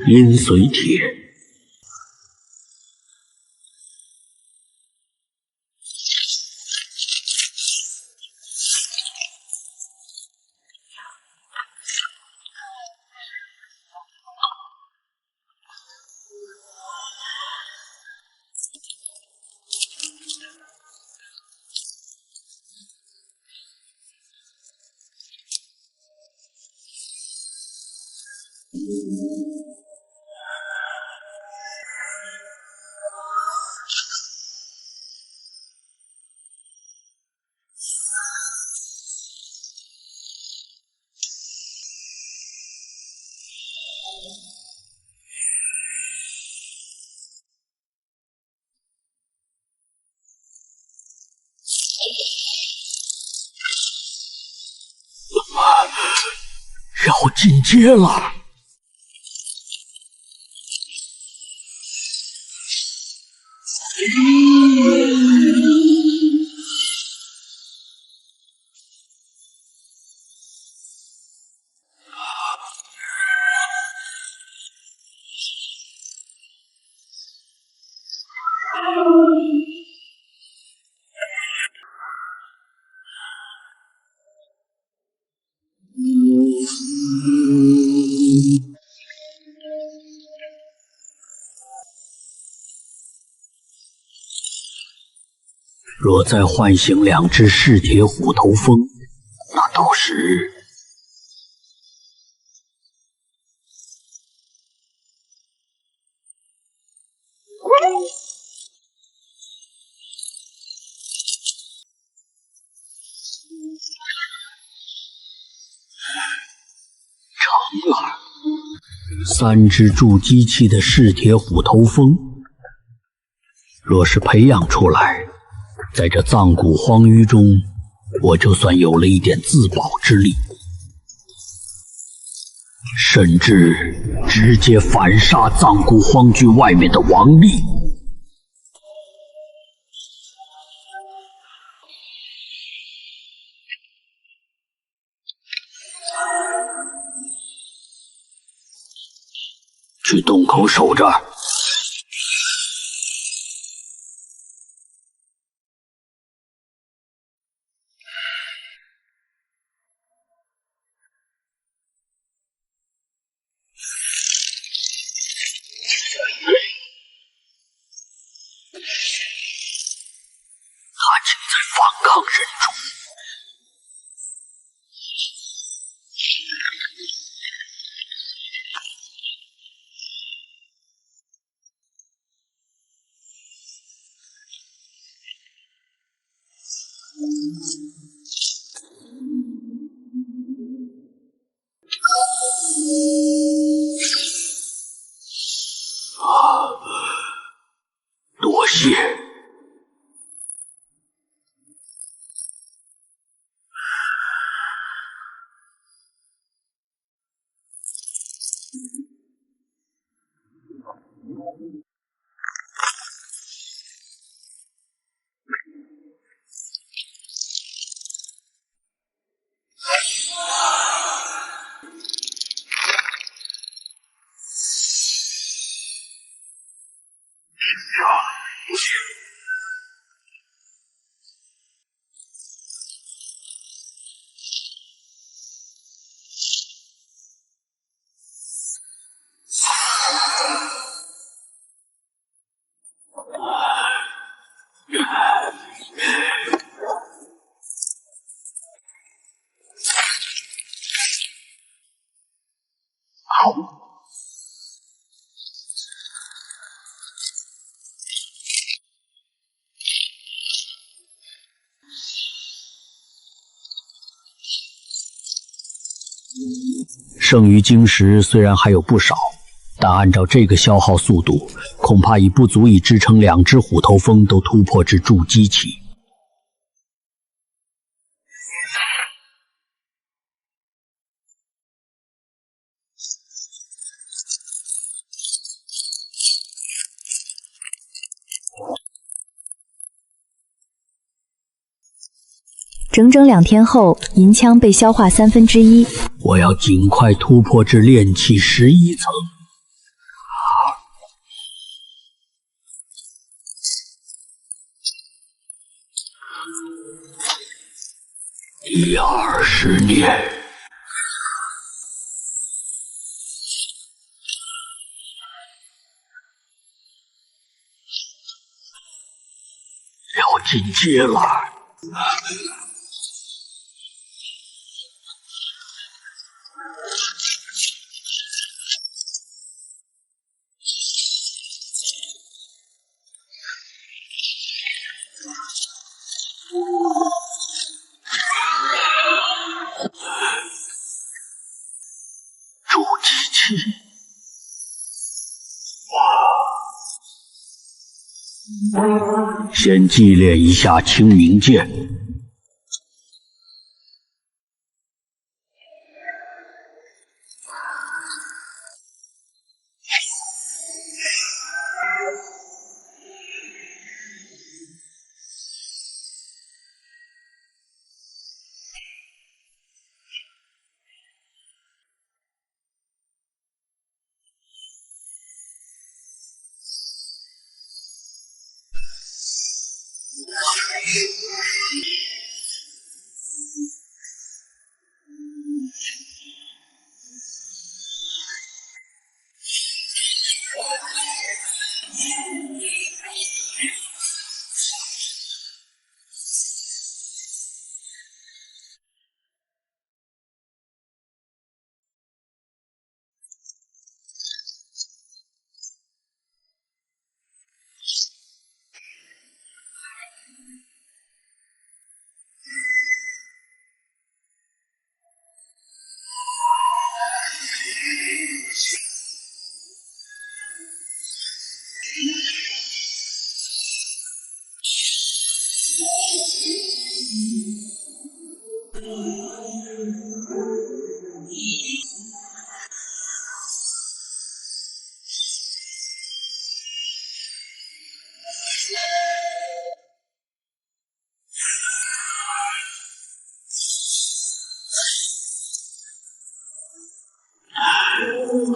Speaker 1: 阴髓铁。要进阶了！若再唤醒2只噬铁虎头蜂，那到时成了。3只筑基期的噬铁虎头蜂，若是培养出来，在这藏古荒域中，我就算有了一点自保之力，甚至直接反杀藏古荒居外面的王吏。去洞口守着。他竟在反抗人中。多谢。剩余晶石虽然还有不少，但按照这个消耗速度，恐怕已不足以支撑2只虎头蜂都突破至筑基期。
Speaker 10: 整整2天后，银枪被消化1/3。
Speaker 1: 我要尽快突破至炼气11层。第20年，要进阶了。筑基期，先祭炼一下清明剑。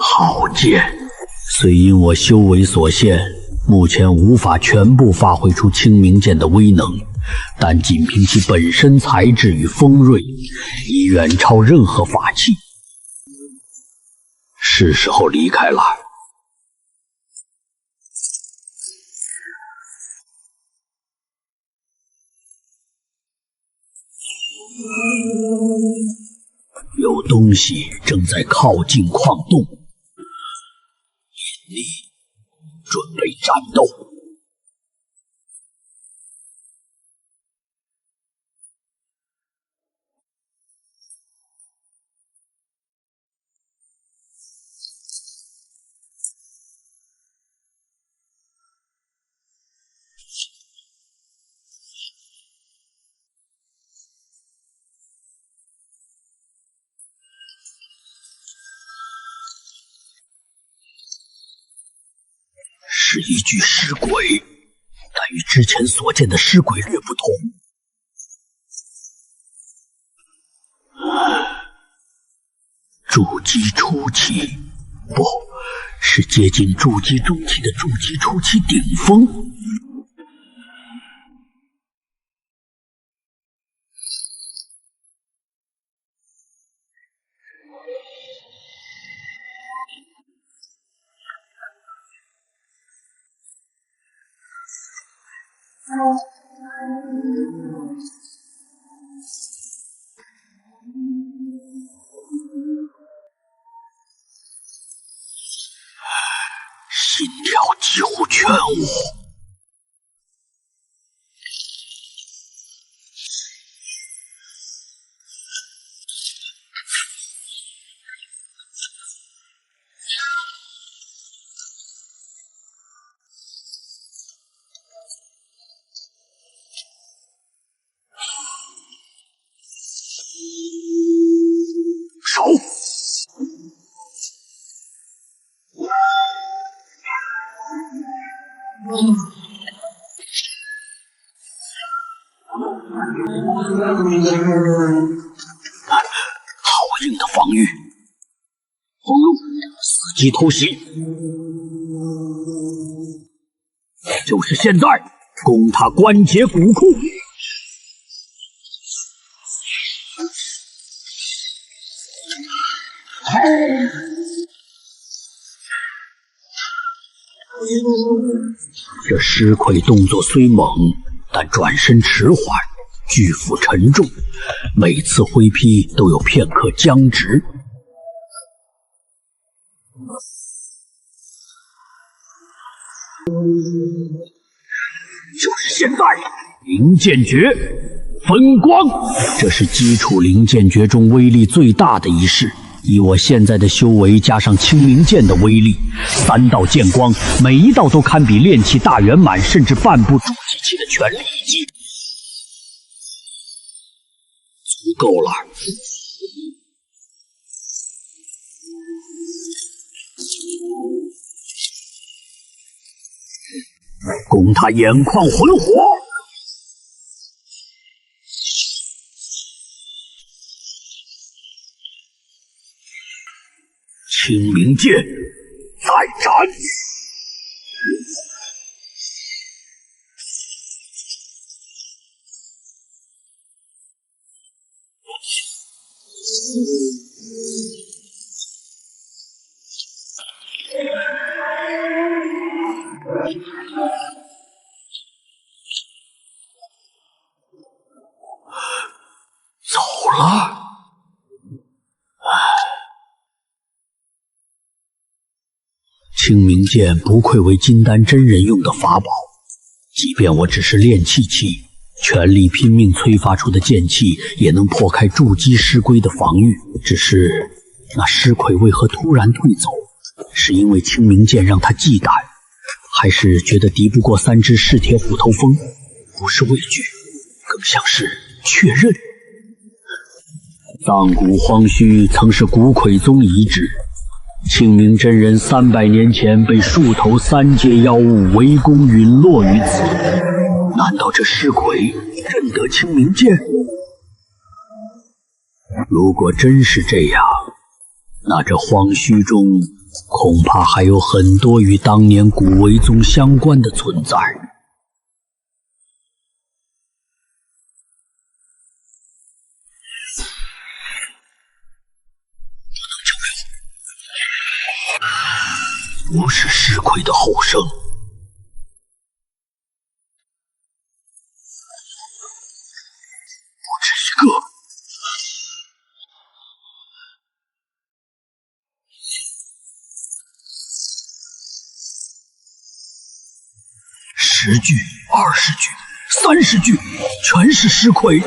Speaker 1: 好剑，虽因我修为所限，目前无法全部发挥出清明剑的威能，但仅凭其本身材质与锋锐，已远超任何法器。是时候离开了。有东西正在靠近矿洞，引力准备战斗。是一具尸鬼，但与之前所见的尸鬼略不同。筑基初期，不是接近筑基中期的筑基初期顶峰。心跳几乎全无。好硬的防御，封路，伺机偷袭，就是现在，攻他关节骨库。这尸魁动作虽猛，但转身迟缓，巨斧沉重，每次挥劈都有片刻僵直。就是现在，灵剑诀分光，这是基础灵剑诀中威力最大的一式。以我现在的修为，加上清明剑的威力，3道剑光，每一道都堪比炼气大圆满，甚至半部筑基期的全力一击，足够了。攻他眼眶魂火！清明剑，再斩！走了。清明剑不愧为金丹真人用的法宝，即便我只是炼气期，全力拼命催发出的剑气也能破开筑基尸龟的防御。只是那尸魁为何突然退走？是因为清明剑让他忌惮，还是觉得敌不过3只噬铁虎头蜂？不是畏惧，更像是确认。藏古荒墟曾是古魁宗遗址，清明真人300年前被数头3阶妖物围攻陨落于此。难道这尸魁认得清明剑？如果真是这样，那这荒墟中恐怕还有很多与当年古为宗相关的存在。不是尸魁的后生，不止一个。10具、20具、30具，全是尸魁。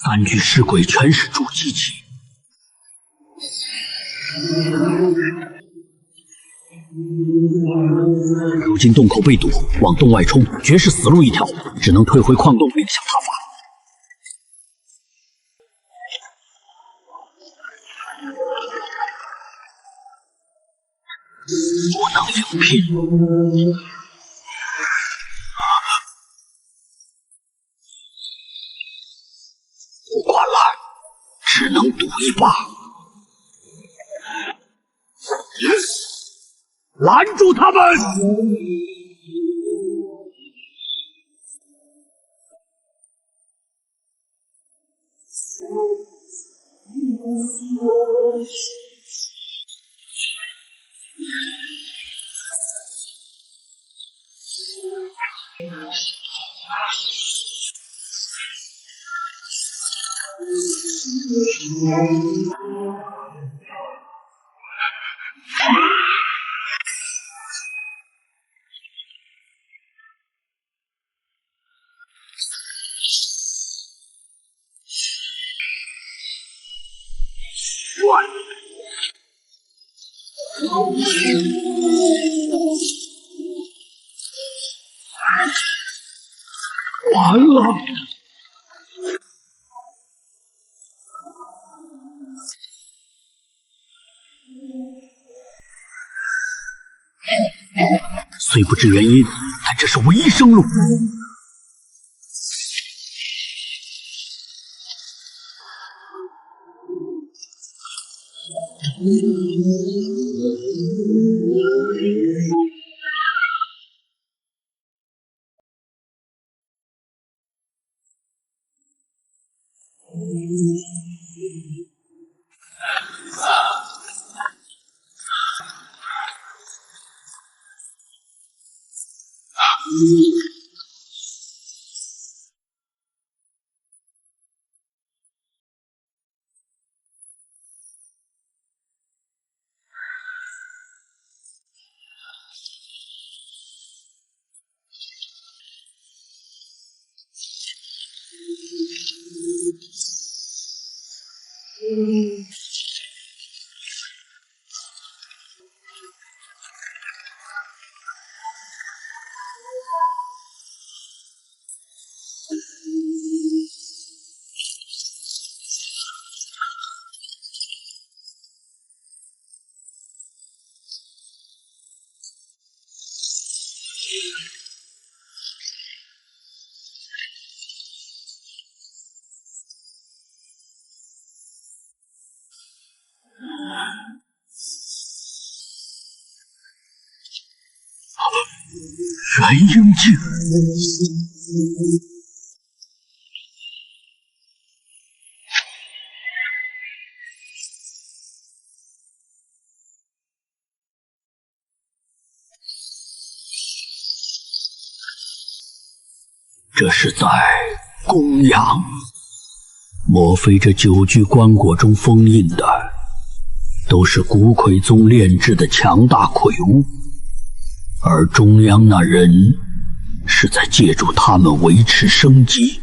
Speaker 1: 3具尸鬼全是筑基期，如今洞口被堵，往洞外冲绝是死路一条，只能退回矿洞另想他法。不能硬拼。不管了，只能赌一把。拦住他们！完了！虽不知原因，但这是唯一生路。元婴镜，这是在供养。莫非这9具棺椁中封印的，都是古魁宗炼制的强大魁物？而中央那人是在借助他们维持生机。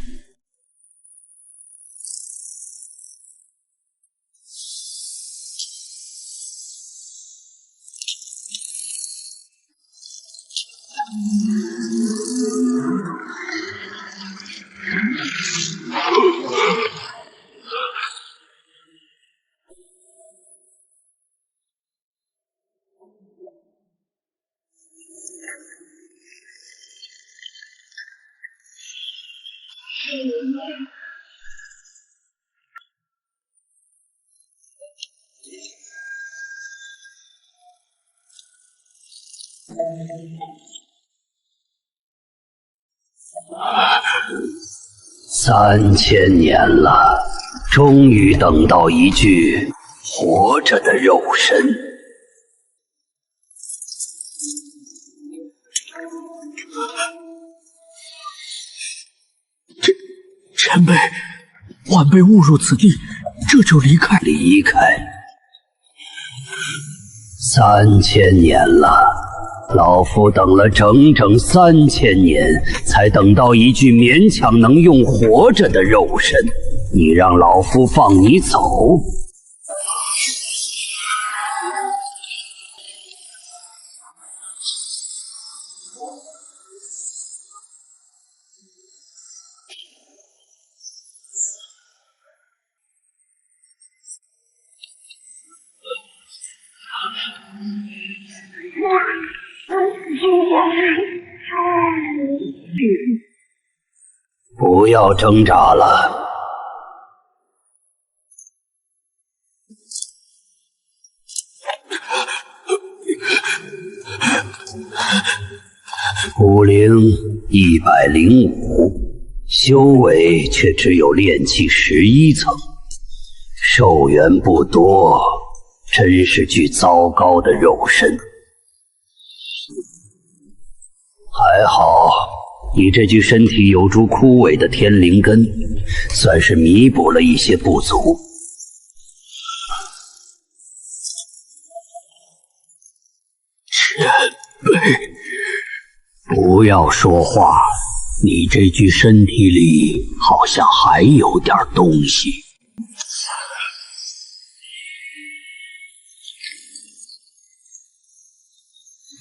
Speaker 1: 3000年了，终于等到一具活着的肉身。前辈，晚辈误入此地，这就离开。离开？3000年了，老夫等了整整3000年，才等到一具勉强能用活着的肉身。你让老夫放你走？不要挣扎了。武灵105，修为却只有炼气11层，寿元不多，真是具糟糕的肉身。还好，你这具身体有株枯萎的天灵根，算是弥补了一些不足。前辈，不要说话，你这具身体里好像还有点东西。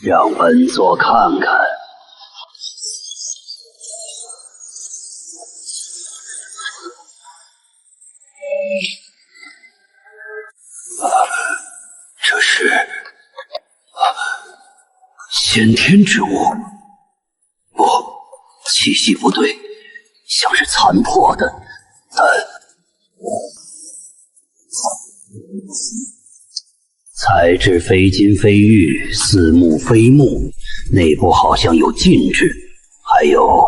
Speaker 1: 让本座看看。这是先天之物，不，气息不对，像是残破的，但材质非金非玉，似木非木，内部好像有禁制，还有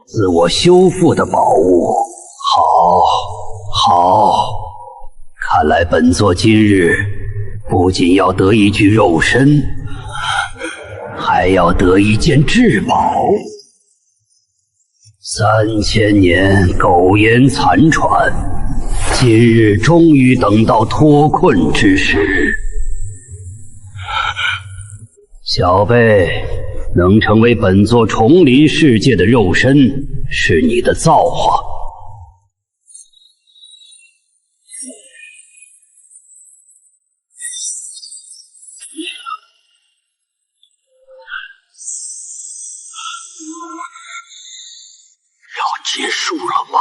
Speaker 1: 自我修复的宝物。好，看来本座今日不仅要得一具肉身，还要得一件至宝。3000年苟延残喘，今日终于等到脱困之时。小辈，能成为本座重临世界的肉身，是你的造化。要结束了吗？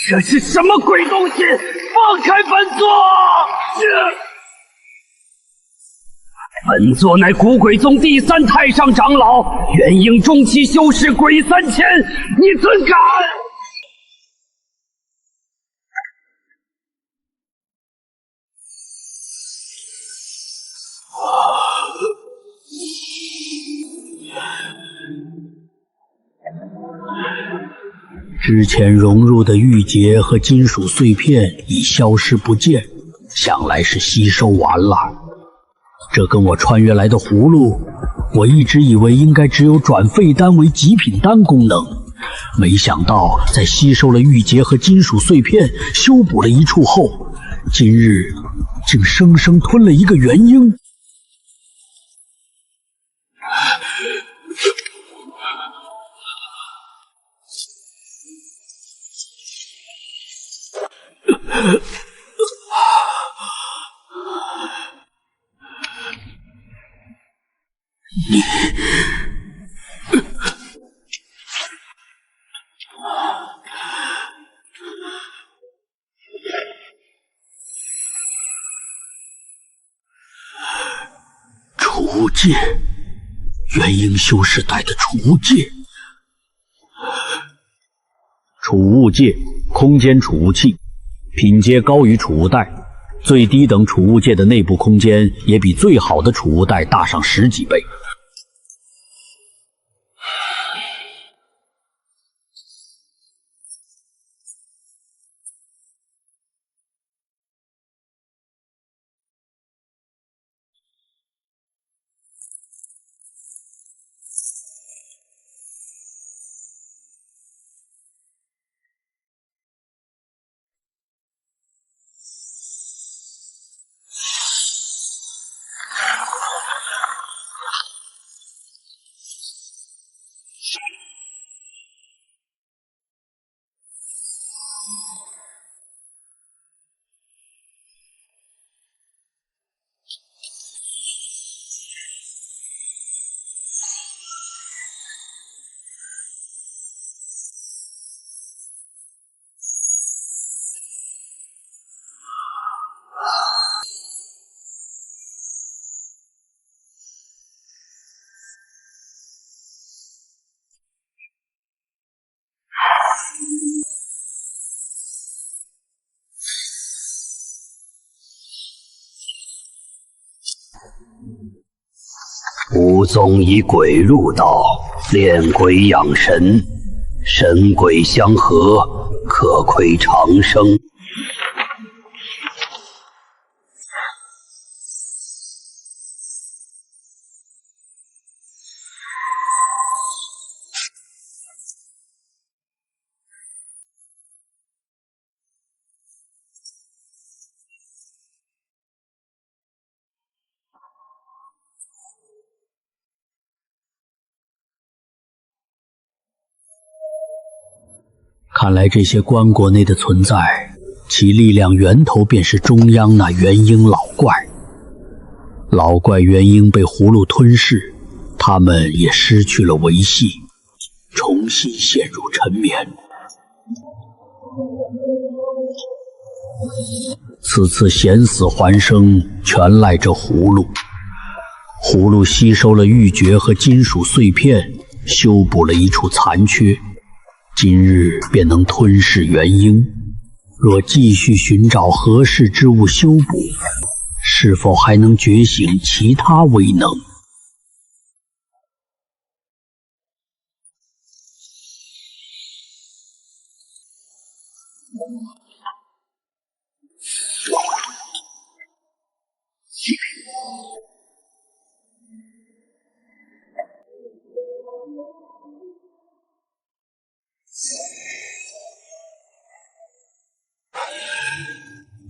Speaker 1: 这是什么鬼东西？放开本座！本座乃古鬼宗第3太上长老，元婴中期修士鬼3000，你怎敢？之前融入的玉结和金属碎片已消失不见，想来是吸收完了。这跟我穿越来的葫芦，我一直以为应该只有转废丹为极品丹功能，没想到在吸收了玉结和金属碎片，修补了一处后，今日竟生生吞了一个元婴。你储物戒，元婴修士带的储物戒。储物戒，空间储物器，品阶高于储物袋，最低等储物戒的内部空间也比最好的储物袋大上10几倍。吾宗以鬼入道，炼鬼养神，神鬼相合，可窥长生。看来这些棺椁内的存在，其力量源头便是中央那元婴老怪。老怪元婴被葫芦吞噬，他们也失去了维系，重新陷入沉眠。此次险死还生，全赖这葫芦。葫芦吸收了玉珏和金属碎片，修补了一处残缺，今日便能吞噬元婴。若继续寻找合适之物修补，是否还能觉醒其他威能？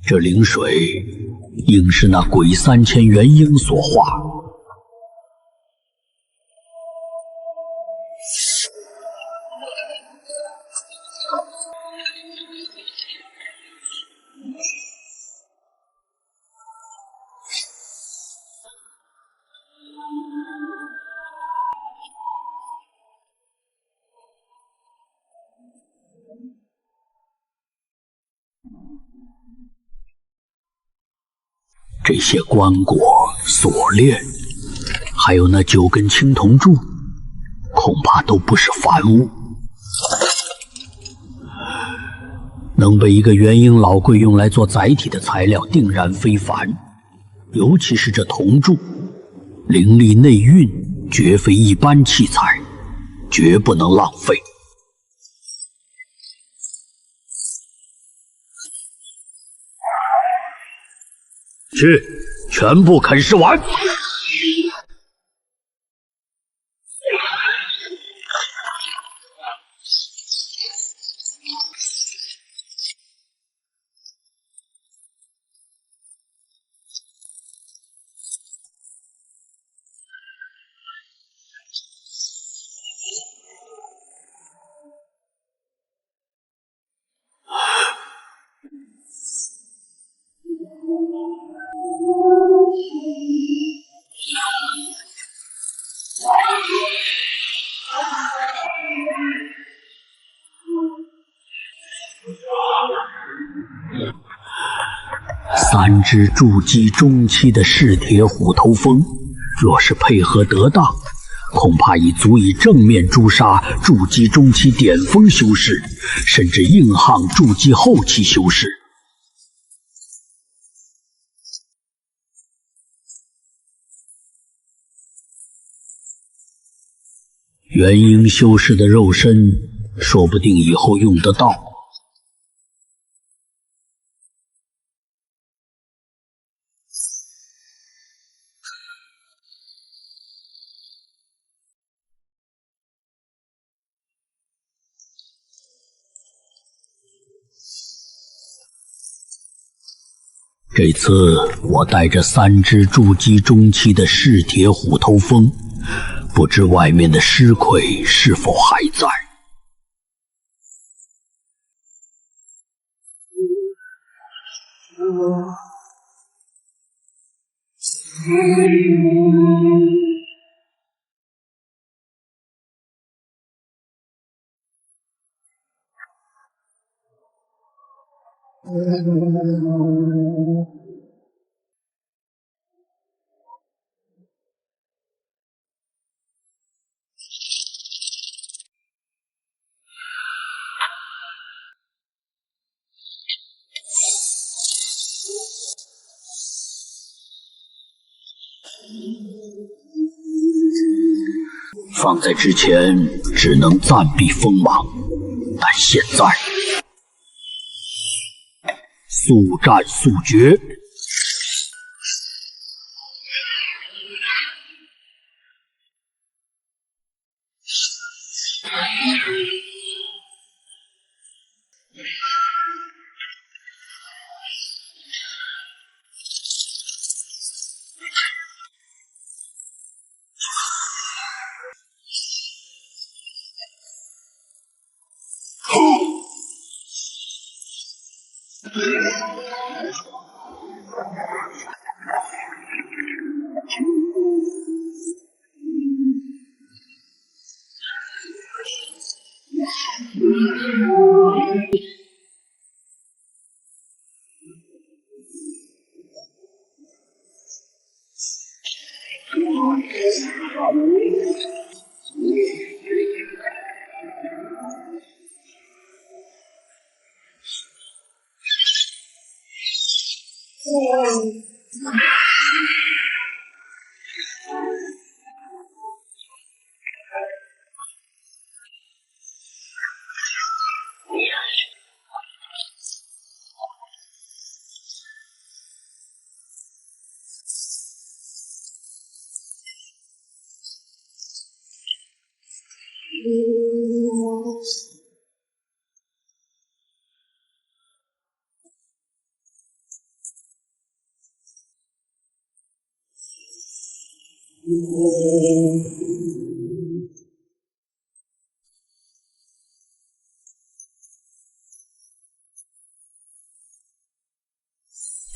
Speaker 1: 这灵水应是那鬼3000元婴所化。这些棺椁、锁链，还有那9根青铜柱，恐怕都不是凡物。能被一个元婴老贵用来做载体的材料，定然非凡。尤其是这铜柱，灵力内蕴，绝非一般器材，绝不能浪费。去，全部啃食完。3只筑基中期的噬铁虎头蜂，若是配合得当，恐怕已足以正面诛杀筑基中期巅峰修士，甚至硬汉筑基后期修士。元婴修士的肉身，说不定以后用得到。这次我带着3只筑基中期的噬铁虎头蜂，不知外面的尸魁是否还在。放在之前只能暂避锋芒，但现在速战速决。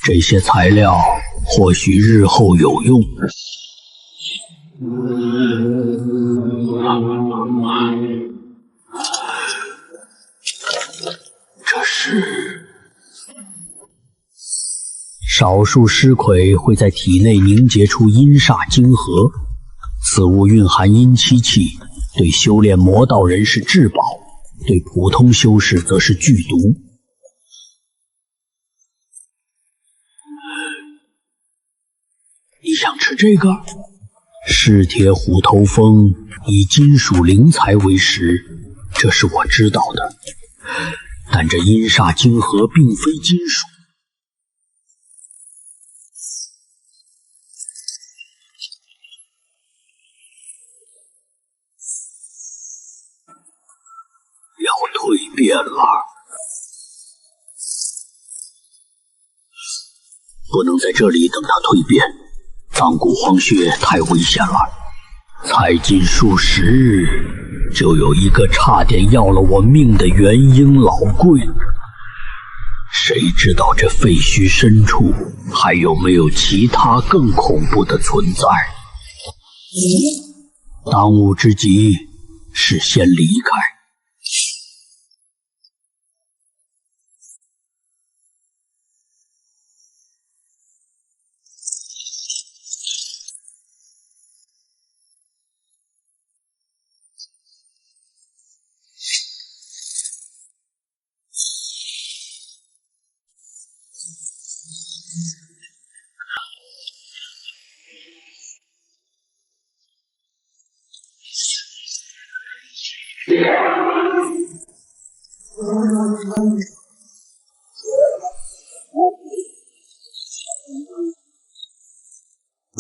Speaker 1: 这些材料或许日后有用。这是少数尸魁会在体内凝结出阴煞晶核，此物蕴含阴七气，对修炼魔道人是至宝，对普通修士则是剧毒。你想吃这个？噬铁虎头蜂以金属灵材为食，这是我知道的。但这阴煞晶核并非金属。要蜕变了，不能在这里等它蜕变，脏骨荒穴太危险了。才进数十日，就有一个差点要了我命的元婴老贵。谁知道这废墟深处还有没有其他更恐怖的存在？当务之急是先离开。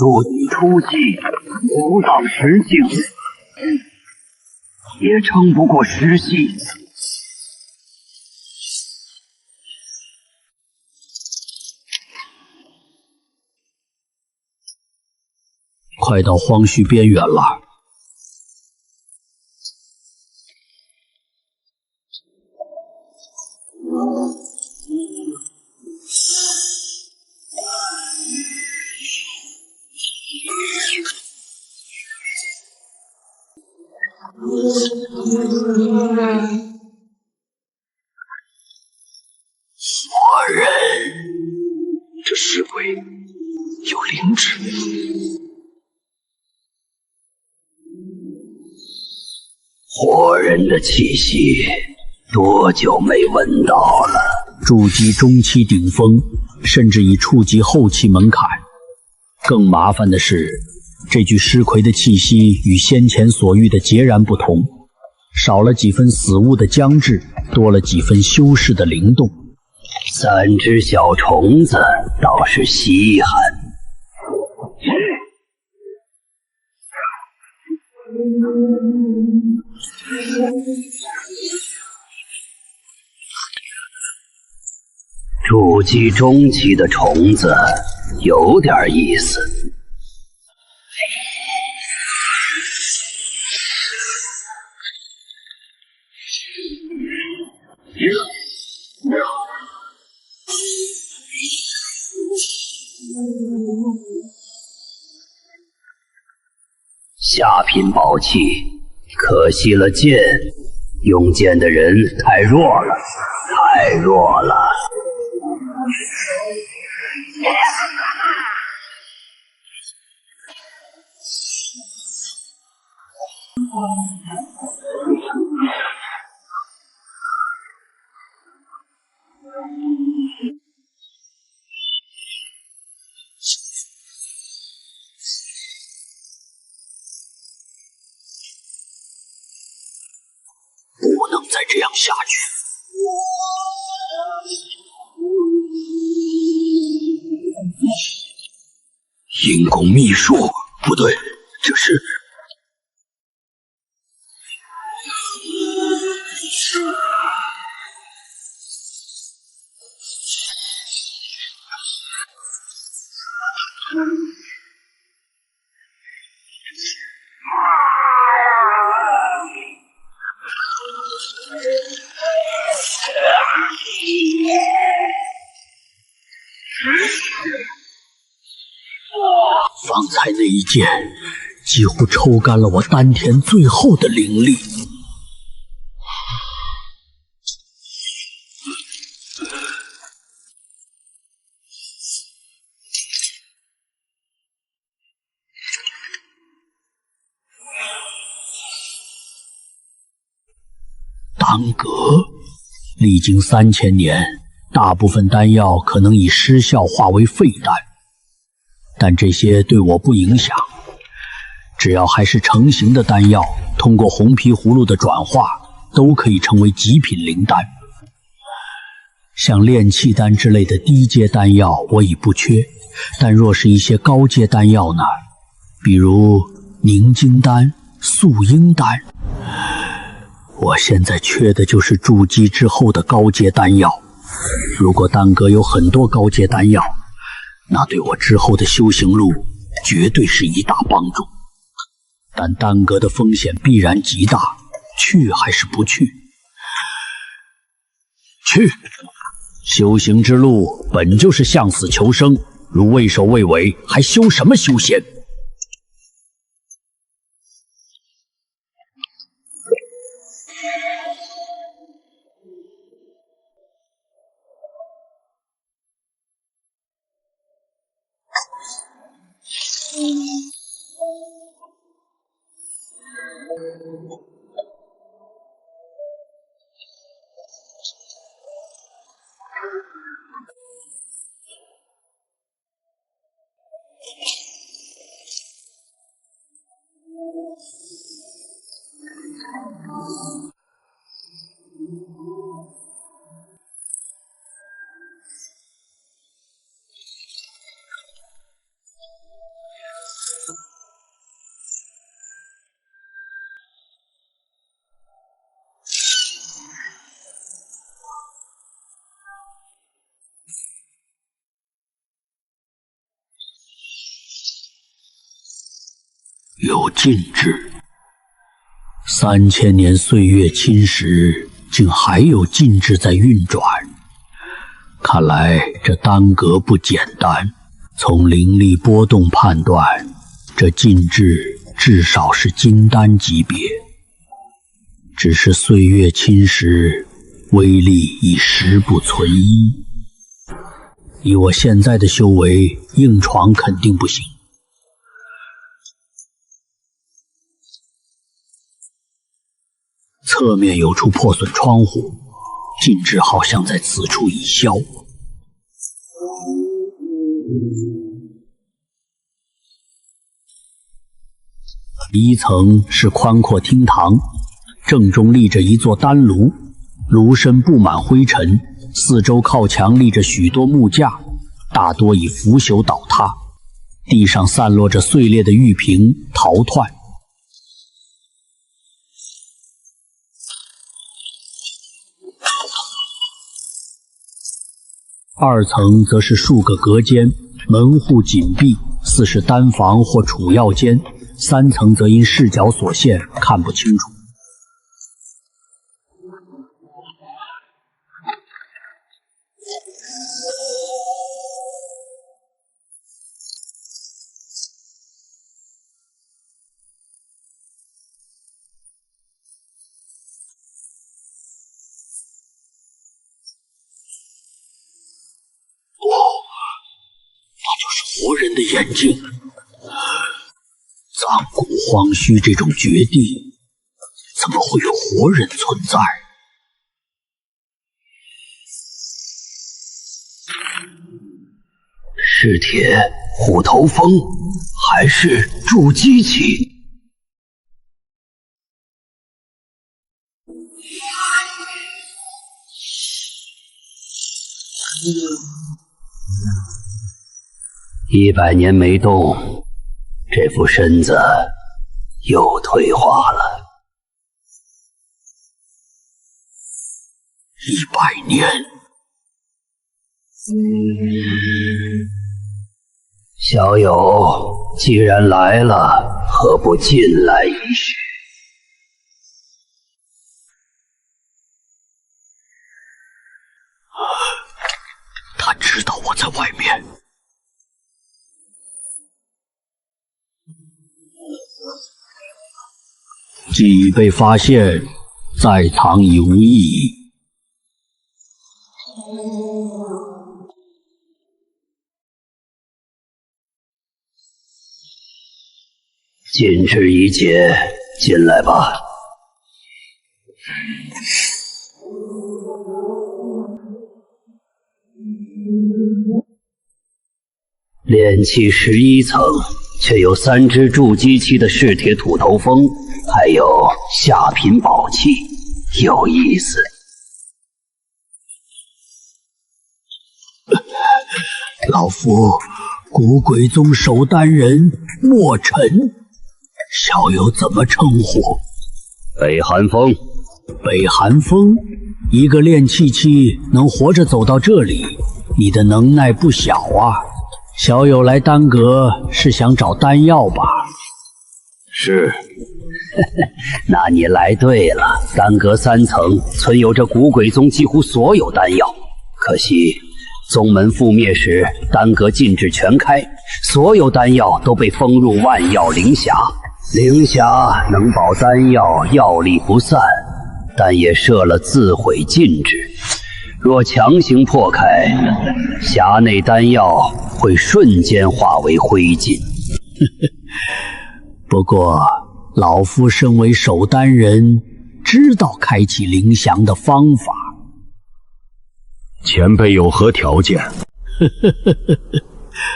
Speaker 8: 若你出计，无当实境，也撑不过实戏。
Speaker 1: 快到荒墟边缘了。
Speaker 8: 活人，这尸鬼有灵智。活人的气息，多久没闻到了？
Speaker 1: 筑基中期顶峰，甚至已触及后期门槛。更麻烦的是，这具尸魁的气息与先前所遇的截然不同，少了几分死物的僵滞，多了几分修士的灵动。
Speaker 8: 3只小虫子倒是稀罕。筑基中期的虫子有点意思。下品宝器，可惜了剑，用剑的人太弱了，太弱了。
Speaker 1: 不能再这样下去。
Speaker 8: 阴功秘术，不对，这是……
Speaker 1: 一剑几乎抽干了我丹田最后的灵力。丹阁历经3000年，大部分丹药可能已失效化为废丹，但这些对我不影响。只要还是成型的丹药，通过红皮葫芦的转化，都可以成为极品灵丹。像炼气丹之类的低阶丹药我已不缺，但若是一些高阶丹药呢？比如凝晶丹、素英丹，我现在缺的就是筑基之后的高阶丹药。如果丹阁有很多高阶丹药，那对我之后的修行路绝对是一大帮助。但丹阁的风险必然极大，去还是不去？去！修行之路本就是向死求生，如畏首畏尾，还修什么修仙？有禁制，3000年岁月侵蚀，竟还有禁制在运转。看来这丹阁不简单。从灵力波动判断，这禁制至少是金丹级别。只是岁月侵蚀，威力已实不存一。以我现在的修为，硬闯肯定不行。侧面有处破损窗户，禁制好像在此处已消。1层是宽阔厅堂，正中立着一座丹炉，炉身布满灰尘，四周靠墙立着许多木架，大多已腐朽倒塌，地上散落着碎裂的玉瓶、陶罾。2层则是数个隔间，门户紧闭，似是丹房或储药间。3层则因视角所限看不清楚。活人的眼睛，藏古荒墟这种绝地，怎么会有活人存在？
Speaker 8: 是铁虎头蜂，还是筑基期？100年没动，这副身子又退化了。
Speaker 1: 100年，
Speaker 8: 小友既然来了，何不进来一叙？
Speaker 1: 他知道我在外面。既已被发现，再藏已无意义。
Speaker 8: 禁止一解，进来吧。炼气11层，却有3只筑基期的噬铁土头蜂，还有下品宝器，有意思。
Speaker 1: 老夫古鬼宗守丹人墨尘，小友怎么称呼？
Speaker 8: 北寒风。
Speaker 1: 北寒风，一个炼气期能活着走到这里，你的能耐不小啊！小友来丹阁是想找丹药吧？
Speaker 8: 是。那你来对了，丹阁3层存有着古鬼宗几乎所有丹药，可惜宗门覆灭时，丹阁禁制全开，所有丹药都被封入万药灵匣。灵匣能保丹药药力不散，但也设了自毁禁制。若强行破开，匣内丹药会瞬间化为灰烬。
Speaker 1: 不过，老夫身为守丹人，知道开启灵匣的方法。
Speaker 7: 前辈有何条件？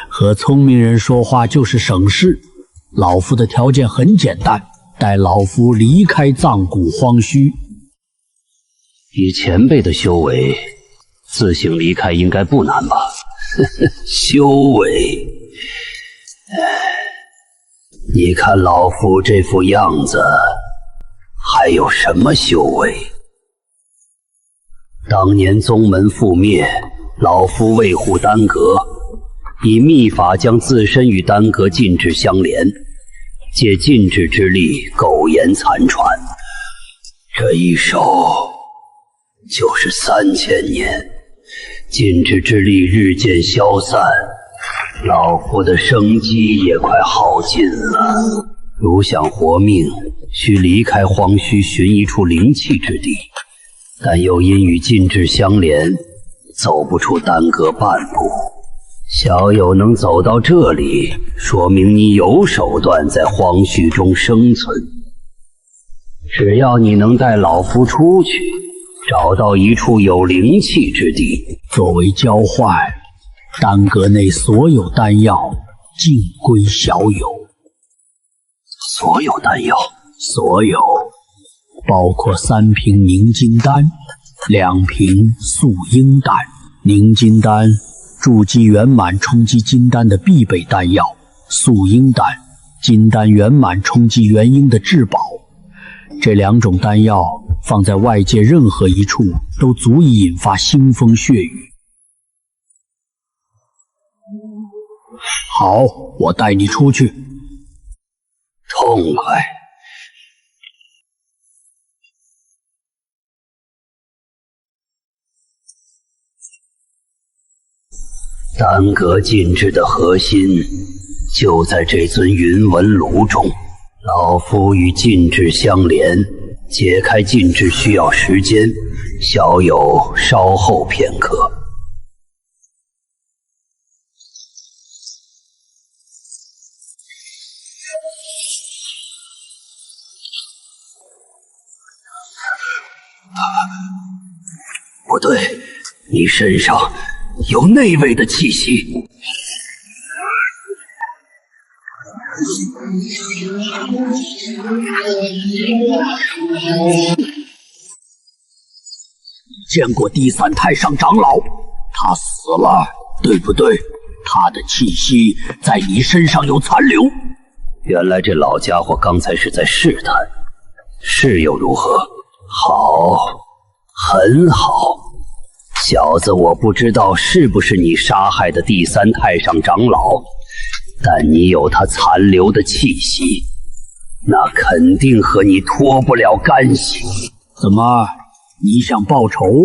Speaker 1: 和聪明人说话就是省事。老夫的条件很简单，待老夫离开藏古荒墟。
Speaker 8: 以前辈的修为，自行离开应该不难吧？修为，你看老夫这副样子，还有什么修为？当年宗门覆灭，老夫卫护丹阁，以秘法将自身与丹阁禁制相连，借禁制之力苟延残喘。这一守就是3000年，禁制之力日渐消散，老夫的生机也快耗尽了。如想活命，需离开荒墟，寻一处灵气之地。但又因与禁制相连，走不出丹阁半步。小友能走到这里，说明你有手段在荒墟中生存。只要你能带老夫出去，找到一处有灵气之地，
Speaker 1: 作为交换，丹阁内所有丹药尽归小友。
Speaker 8: 所有丹药？
Speaker 1: 所有。包括3瓶凝金丹，2瓶素英丹。凝金丹筑基圆满冲击金丹的必备丹药，素英丹金丹圆满冲击元婴的至宝。这2种丹药放在外界任何一处，都足以引发腥风血雨。好，我带你出去。
Speaker 8: 痛快。丹阁禁制的核心就在这尊云纹炉中，老夫与禁制相连，解开禁制需要时间，小友稍后片刻。不对，你身上有内卫的气息。
Speaker 1: 见过第3太上长老，他死了，对不对？他的气息在你身上有残留。
Speaker 8: 原来这老家伙刚才是在试探，是又如何？好，很好。小子，我不知道是不是你杀害的第3太上长老，但你有他残留的气息，那肯定和你脱不了干系。
Speaker 1: 怎么，你想报仇？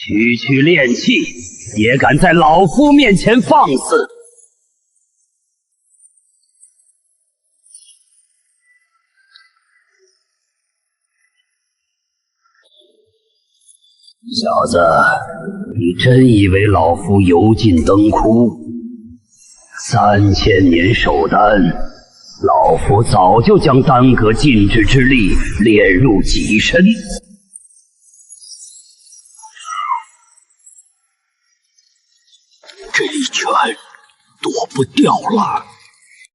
Speaker 8: 区炼气，也敢在老夫面前放肆！小子，你真以为老夫油尽灯枯？3000年守丹，老夫早就将丹阁禁制之力炼入己身。
Speaker 1: 这一拳躲不掉了。